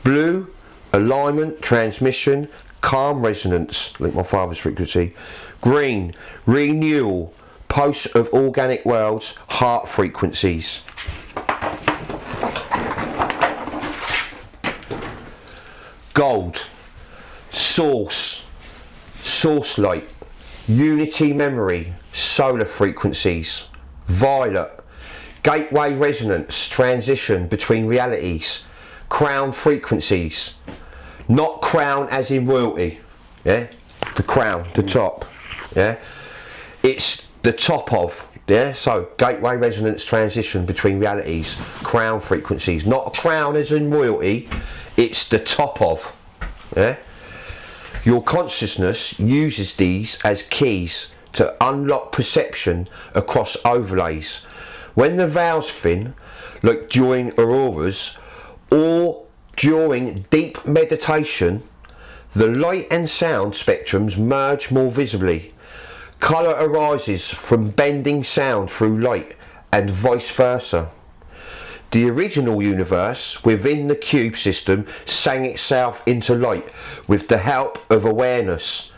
blue, alignment, transmission, calm resonance, like my father's frequency. Green, renewal, pulse of organic worlds, heart frequencies. Gold, source light, unity memory, solar frequencies. Violet, gateway resonance, transition between realities, crown frequencies. Not crown as in royalty, yeah, the crown, the top, yeah, it's the top of, yeah, so gateway resonance, transition between realities, crown frequencies. Not a crown as in royalty, it's the top of, yeah. Your consciousness uses these as keys to unlock perception across overlays. When the veils thin, like during auroras or during deep meditation, the light and sound spectrums merge more visibly. Colour arises from bending sound through light and vice versa. The original universe within the cube system sang itself into light with the help of awareness.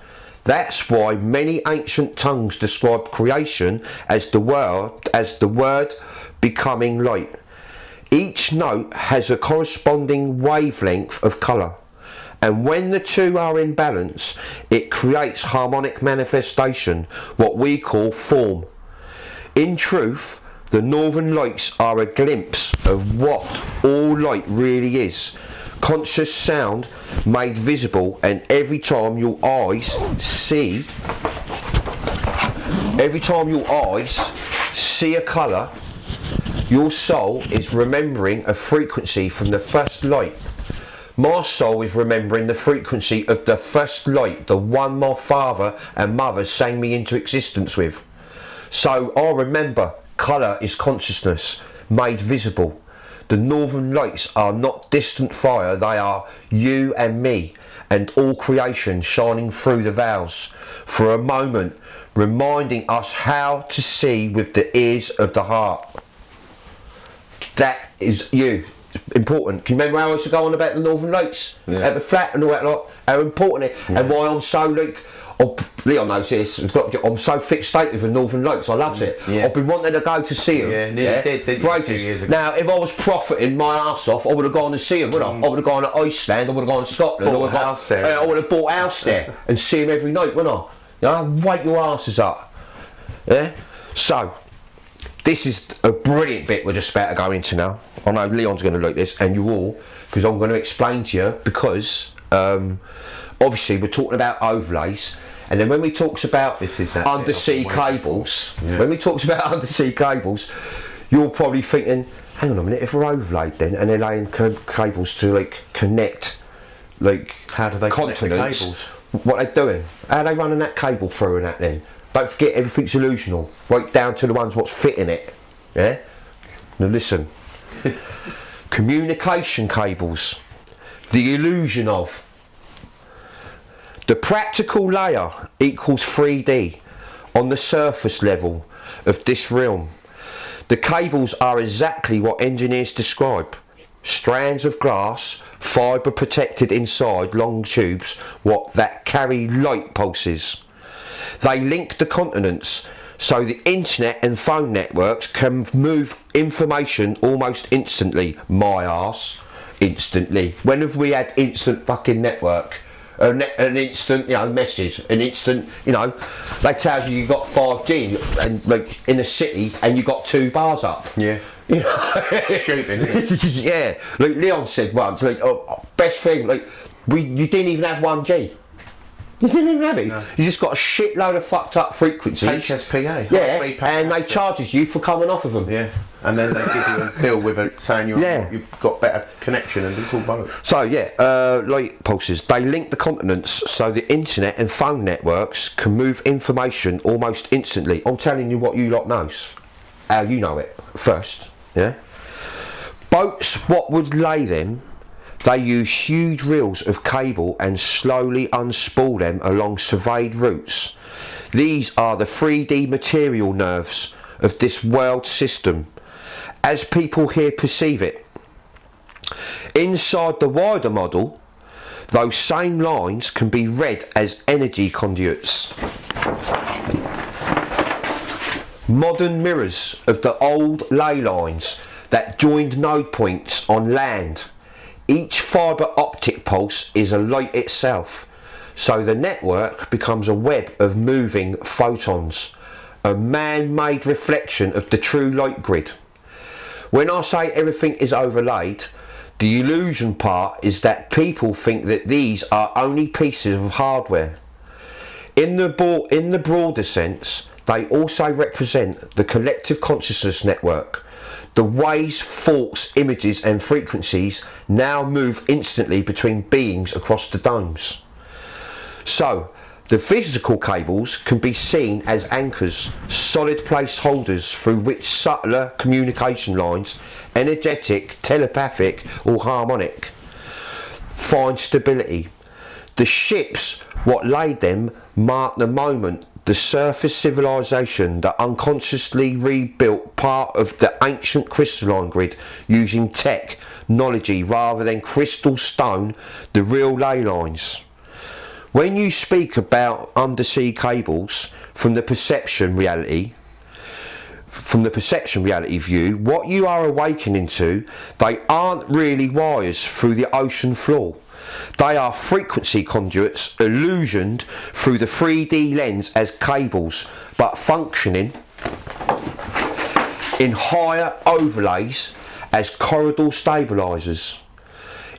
That's why many ancient tongues describe creation as the word becoming light. Each note has a corresponding wavelength of colour, And when the two are in balance, it creates harmonic manifestation, what we call form. In truth, the northern lights are a glimpse of what all light really is. Conscious sound made visible, and every time your eyes see a colour, your soul is remembering a frequency from the first light. My soul is remembering the frequency of the first light, the one my father and mother sang me into existence with. So I remember colour is consciousness made visible. The northern lights are not distant fire, they are you and me and all creation shining through the veils for a moment, reminding us how to see with the ears of the heart. That is you. Important. Can you remember how I used to go on about the northern lights at the flat and all that lot? How important it and why I'm so like. Oh, Leon knows this. I'm so fixated with the Northern Lights. I loves it. Yeah. I've been wanting to go to see them. Yeah, nearly did for a few ages. years ago. Now, if I was profiting my arse off, I would have gone to see them, wouldn't I? I would have gone to Iceland. I would have gone to Scotland. Bought a house there. I would have bought a house there and see them every night, wouldn't I? You know, wake your asses up. Yeah. So, this is a brilliant bit we're just about to go into now. I know Leon's going to like this, and you all, because I'm going to explain to you. Because obviously we're talking about overlays. And then when we talks about undersea cables, you're probably thinking, hang on a minute, if we're overlaid then, and they're laying cables to like connect, like how do they continents, connect the cables? What are they doing? How are they running that cable through and that then? Don't forget everything's illusional, right down to the ones what's fitting it. Yeah? Now listen. Communication cables, the illusion of. The practical layer equals 3D on the surface level of this realm. The cables are exactly what engineers describe. Strands of glass, fibre protected inside long tubes that carry light pulses. They link the continents so the internet and phone networks can move information almost instantly. My arse, instantly. When have we had instant fucking network? An instant, message, an instant, they tell you got 5G and like in a city and you got 2 bars up. Yeah. Stupid, isn't it? Yeah. Like Leon said once, best thing, you didn't even have 1G. You didn't even have it. No. You just got a shitload of fucked up frequencies. HSPA. Yeah, and they charges you for coming off of them. Yeah. And then they give you a bill with saying you've got better connection, and it's all bollocks. So light pulses. They link the continents so the internet and phone networks can move information almost instantly. I'm telling you what you lot knows. How you know it first. Yeah. Boats, what would lay them? They use huge reels of cable and slowly unspool them along surveyed routes. These are the 3D material nerves of this world system, as people here perceive it. Inside the wider model, those same lines can be read as energy conduits. Modern mirrors of the old ley lines that joined node points on land. Each fibre optic pulse is a light itself, so the network becomes a web of moving photons, a man-made reflection of the true light grid. When I say everything is overlaid, the illusion part is that people think that these are only pieces of hardware. In the broader sense, they also represent the collective consciousness network. The ways, thoughts, images and frequencies now move instantly between beings across the domes. So, the physical cables can be seen as anchors, solid placeholders through which subtler communication lines, energetic, telepathic or harmonic, find stability. The ships, what laid them, mark the moment the surface civilization that unconsciously rebuilt part of the ancient crystalline grid using technology rather than crystal stone, the real ley lines. When you speak about undersea cables from the perception reality, from the perception reality view, what you are awakening to, they aren't really wires through the ocean floor. They are frequency conduits illusioned through the 3D lens as cables, but functioning in higher overlays as corridor stabilizers.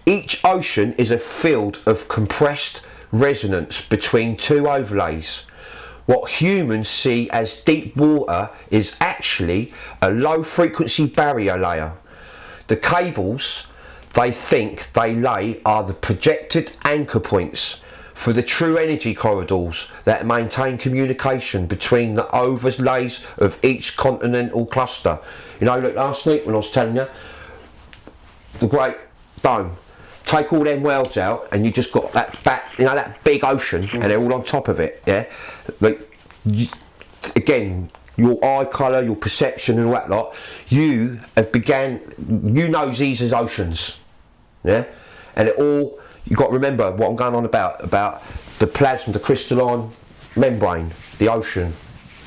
Each ocean is a field of compressed resonance between two overlays. What humans see as deep water is actually a low frequency barrier layer. The cables they think they lay are the projected anchor points for the true energy corridors that maintain communication between the overlays of each continental cluster. You know, look, last week when I was telling you, the Great Dome, take all them worlds out and you just got that big ocean and they're all on top of it, yeah? Like, again, your eye colour, your perception and all that lot, you know these as oceans, yeah? And it all, you've got to remember what I'm going on about the plasma, the crystalline membrane, the ocean,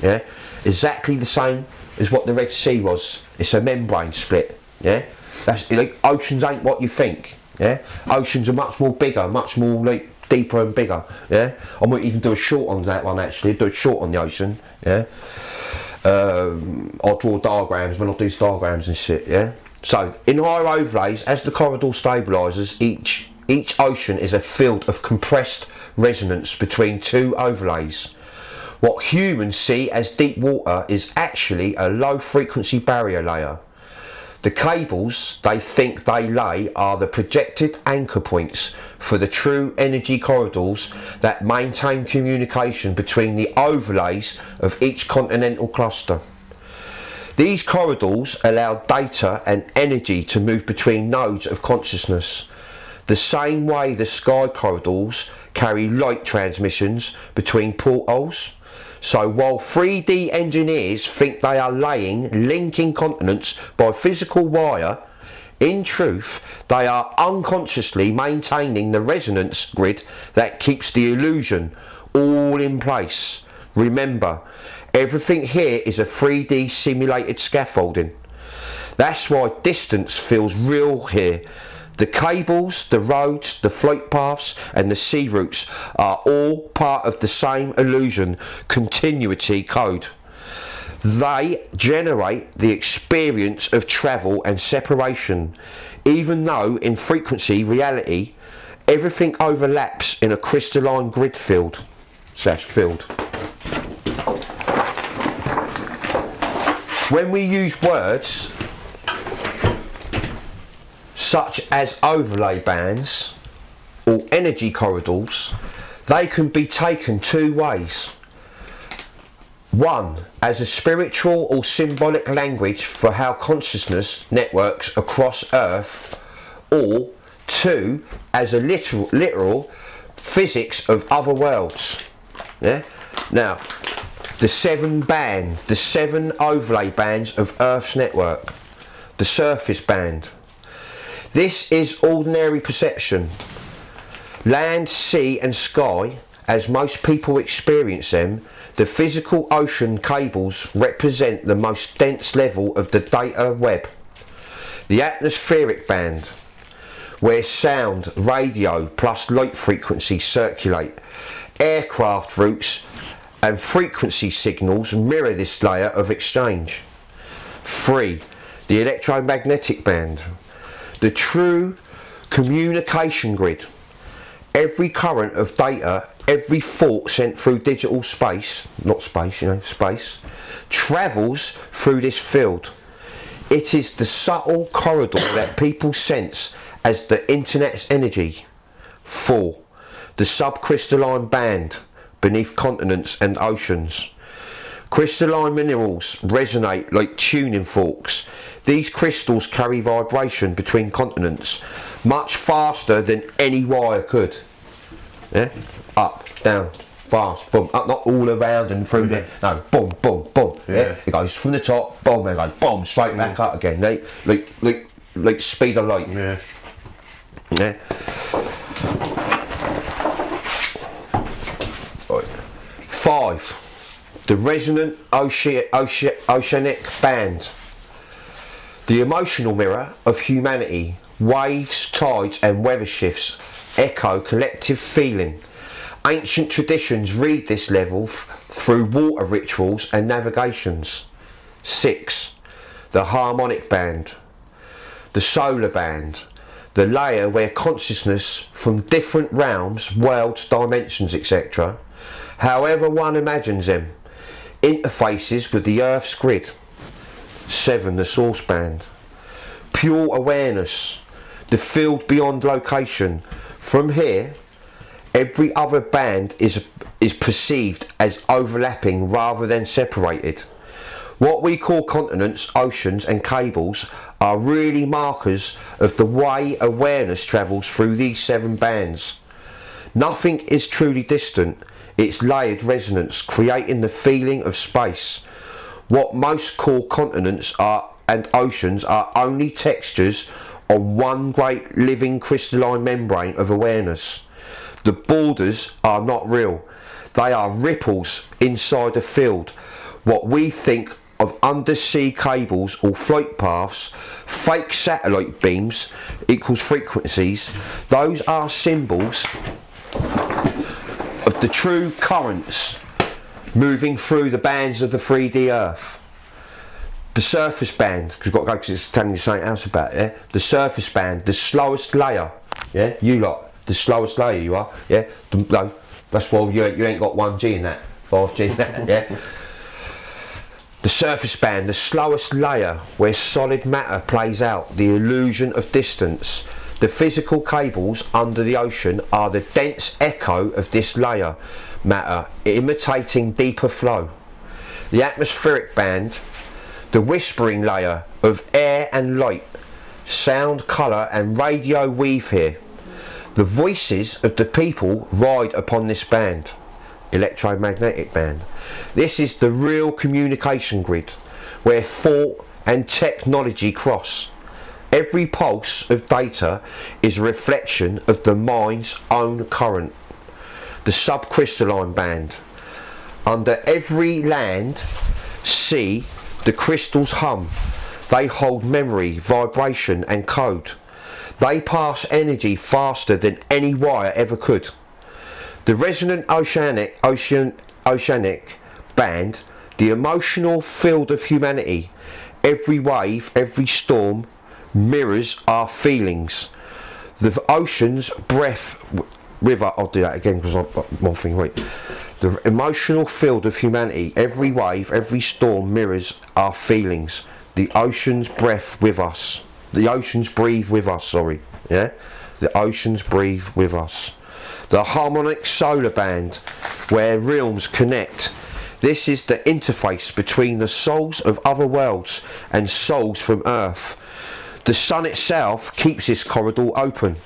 yeah? Exactly the same as what the Red Sea was. It's a membrane split, yeah? That's, like, oceans ain't what you think, yeah? Oceans are much more bigger, much more like deeper and bigger, yeah? I might even do a short on that one actually, do a short on the ocean, yeah? I'll draw diagrams when I do diagrams and shit, yeah? So, in higher overlays, as the corridor stabilizers, each ocean is a field of compressed resonance between two overlays. What humans see as deep water is actually a low frequency barrier layer. The cables they think they lay are the projected anchor points for the true energy corridors that maintain communication between the overlays of each continental cluster. These corridors allow data and energy to move between nodes of consciousness, the same way the sky corridors carry light transmissions between portholes. So while 3D engineers think they are linking continents by physical wire, in truth they are unconsciously maintaining the resonance grid that keeps the illusion all in place. Remember, everything here is a 3D simulated scaffolding. That's why distance feels real here. The cables, the roads, the flight paths and the sea routes are all part of the same illusion continuity code. They generate the experience of travel and separation, even though in frequency reality everything overlaps in a crystalline grid field. When we use words such as overlay bands or energy corridors, they can be taken two ways. One, as a spiritual or symbolic language for how consciousness networks across Earth, or two, as a literal physics of other worlds. Yeah? Now, the seven overlay bands of Earth's network, the surface band. This is ordinary perception. Land, sea and sky, as most people experience them, the physical ocean cables represent the most dense level of the data web. The atmospheric band, where sound, radio plus light frequency circulate. Aircraft routes and frequency signals mirror this layer of exchange. 3. The electromagnetic band, the true communication grid. Every current of data, every thought sent through digital space, not space, you know, space, travels through this field. It is the subtle corridor that people sense as the internet's energy. 4. The subcrystalline band beneath continents and oceans. Crystalline minerals resonate like tuning forks. These crystals carry vibration between continents much faster than any wire could. Yeah? Up, down, fast, boom, up, not all around and through there. No, boom, boom, boom. Yeah. It goes from the top, boom, and goes boom, straight back up again. Like speed of light. Yeah. Yeah. Right. 5. The resonant oceanic band. The emotional mirror of humanity. Waves, tides and weather shifts echo collective feeling. Ancient traditions read this level through water rituals and navigations. 6. The harmonic band. The solar band. The layer where consciousness from different realms, worlds, dimensions, etc., however one imagines them, interfaces with the Earth's grid. 7. The source band. Pure awareness. The field beyond location. From here, every other band is perceived as overlapping rather than separated. What we call continents, oceans and cables are really markers of the way awareness travels through these 7 bands. Nothing is truly distant, it's layered resonance creating the feeling of space. What most call continents and oceans are only textures on one great living crystalline membrane of awareness. The borders are not real, they are ripples inside a field. What we think of undersea cables or flight paths, fake satellite beams equals frequencies, those are symbols of the true currents moving through the bands of the 3D Earth. The surface band, because we've got to go because it's telling you something else about it, yeah? The surface band, the slowest layer, yeah, you lot, the slowest layer you are, yeah, no, that's why you ain't got 1G in that, 5G in that, yeah. The surface band, the slowest layer where solid matter plays out, the illusion of distance. The physical cables under the ocean are the dense echo of this layer matter, imitating deeper flow. The atmospheric band, the whispering layer of air and light, sound, colour and radio weave here. The voices of the people ride upon this band. Electromagnetic band. This is the real communication grid where thought and technology cross. Every pulse of data is a reflection of the mind's own current. The subcrystalline band. Under every land, sea, the crystals hum. They hold memory, vibration and code. They pass energy faster than any wire ever could. The resonant oceanic band, the emotional field of humanity, every wave, every storm, mirrors our feelings. The ocean's breath, river, I'll do that again because I'm one thing right. The emotional field of humanity, every wave, every storm mirrors our feelings. The oceans breath with us. The oceans breathe with us, sorry. Yeah? The oceans breathe with us. The harmonic solar band, where realms connect. This is the interface between the souls of other worlds and souls from Earth. The sun itself keeps this corridor open.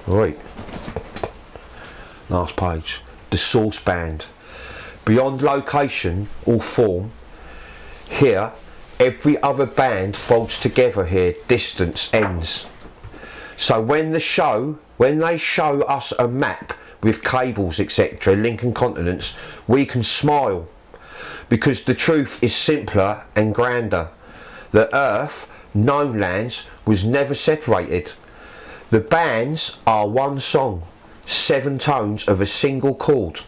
Right. Last page. The source band. Beyond location or form, here every other band folds together here, distance ends. So when they show us a map with cables etc, linking continents, we can smile because the truth is simpler and grander. The Earth, known lands, was never separated. The bands are one song, 7 tones of a single chord,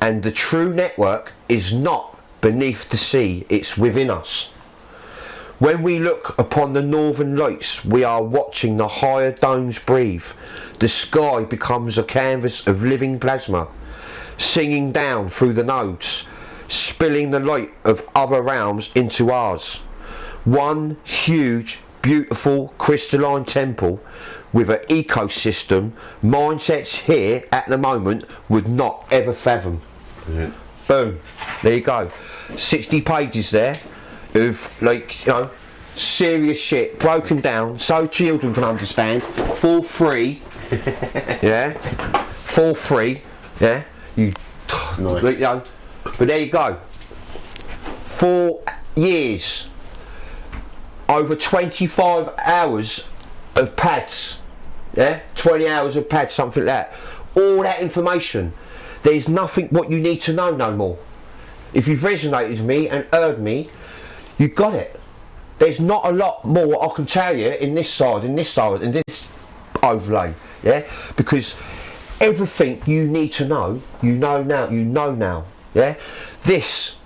and the true network is not beneath the sea, it's within us. When we look upon the northern lights, we are watching the higher domes breathe. The sky becomes a canvas of living plasma, singing down through the nodes, spilling the light of other realms into ours. One huge, beautiful, crystalline temple with an ecosystem mindsets here at the moment would not ever fathom. Brilliant. Boom. There you go. 60 pages there of, like, you know, serious shit broken down so children can understand for free. Yeah, for free. Yeah, you nice. You know, but there you go. 4 years, over 25 hours of pads yeah, 20 hours of pad, something like that. All that information. There's nothing what you need to know no more. If you've resonated with me and heard me, you've got it. There's not a lot more I can tell you in this side, in this overlay, yeah? Because everything you need to know, you know now, yeah? This,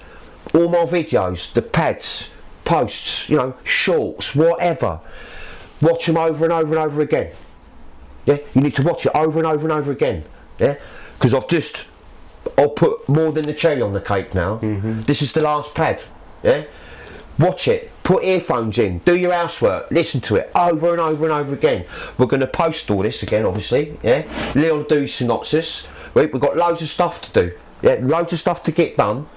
all my videos, the pads, posts, you know, shorts, whatever, watch them over and over and over again, yeah? You need to watch it over and over and over again, yeah? Because I'll put more than the cherry on the cake now. This is the last pad, yeah? Watch it, put earphones in, do your housework, listen to it over and over and over again. We're going to post all this again, obviously, yeah? Leon do synopsis, right? We've got loads of stuff to do, yeah? Loads of stuff to get done.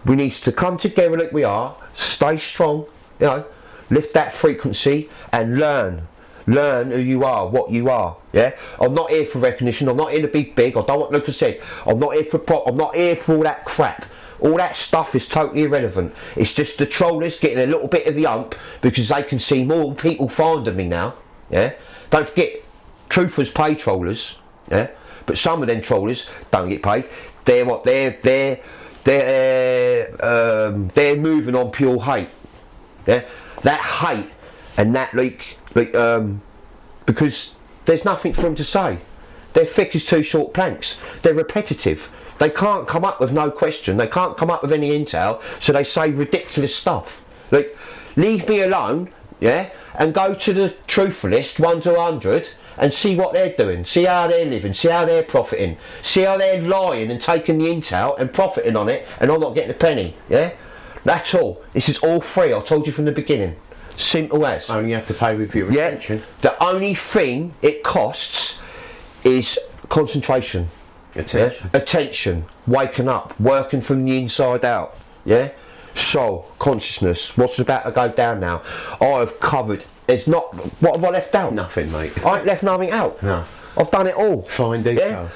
We need to come together like we are, stay strong, you know, lift that frequency and learn who you are, what you are, yeah? I'm not here for recognition, I'm not here to be big, I don't want, like I said, I'm not here for I'm not here for all that crap. All that stuff is totally irrelevant. It's just the trollers getting a little bit of the ump because they can see more people finding me now, yeah? Don't forget, truthers pay trollers, yeah? But some of them trollers don't get paid. They're what? They're moving on pure hate, yeah? That hate and that because there's nothing for them to say. They're thick as two short planks. They're repetitive. They can't come up with no question. They can't come up with any intel, so they say ridiculous stuff. Like, leave me alone, yeah, and go to the truth list 1 to 100 and see what they're doing, see how they're living, see how they're profiting, see how they're lying and taking the intel and profiting on it, and I'm not getting a penny, yeah? That's all. This is all free. I told you from the beginning. Simple as. Only you have to pay with your attention. Yeah. The only thing it costs is concentration. Attention. Yeah? Attention, waking up, working from the inside out, yeah? Soul, consciousness, what's about to go down now? I've covered, it's not, what have I left out? Nothing, mate. I ain't left nothing out. No. I've done it all. Fine detail. Yeah?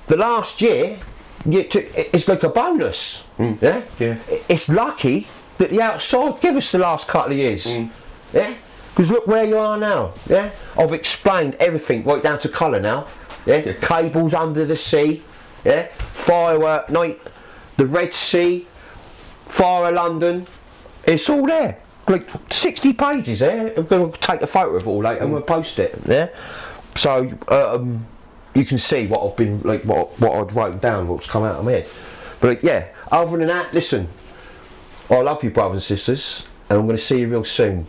The last year, it's like a bonus, yeah? Yeah. It's lucky that the outside give us the last couple of years, yeah? Because look where you are now, yeah? I've explained everything right down to colour now. Yeah, cables under the sea, yeah, firework night, the Red Sea, Fire of London, it's all there. Like 60 pages there. I'm going to take a photo of it all later and we'll post it. Yeah, so you can see what I've been like, what I'd written down, what's come out of my head. But yeah, other than that, listen, I love you, brothers and sisters, and I'm going to see you real soon.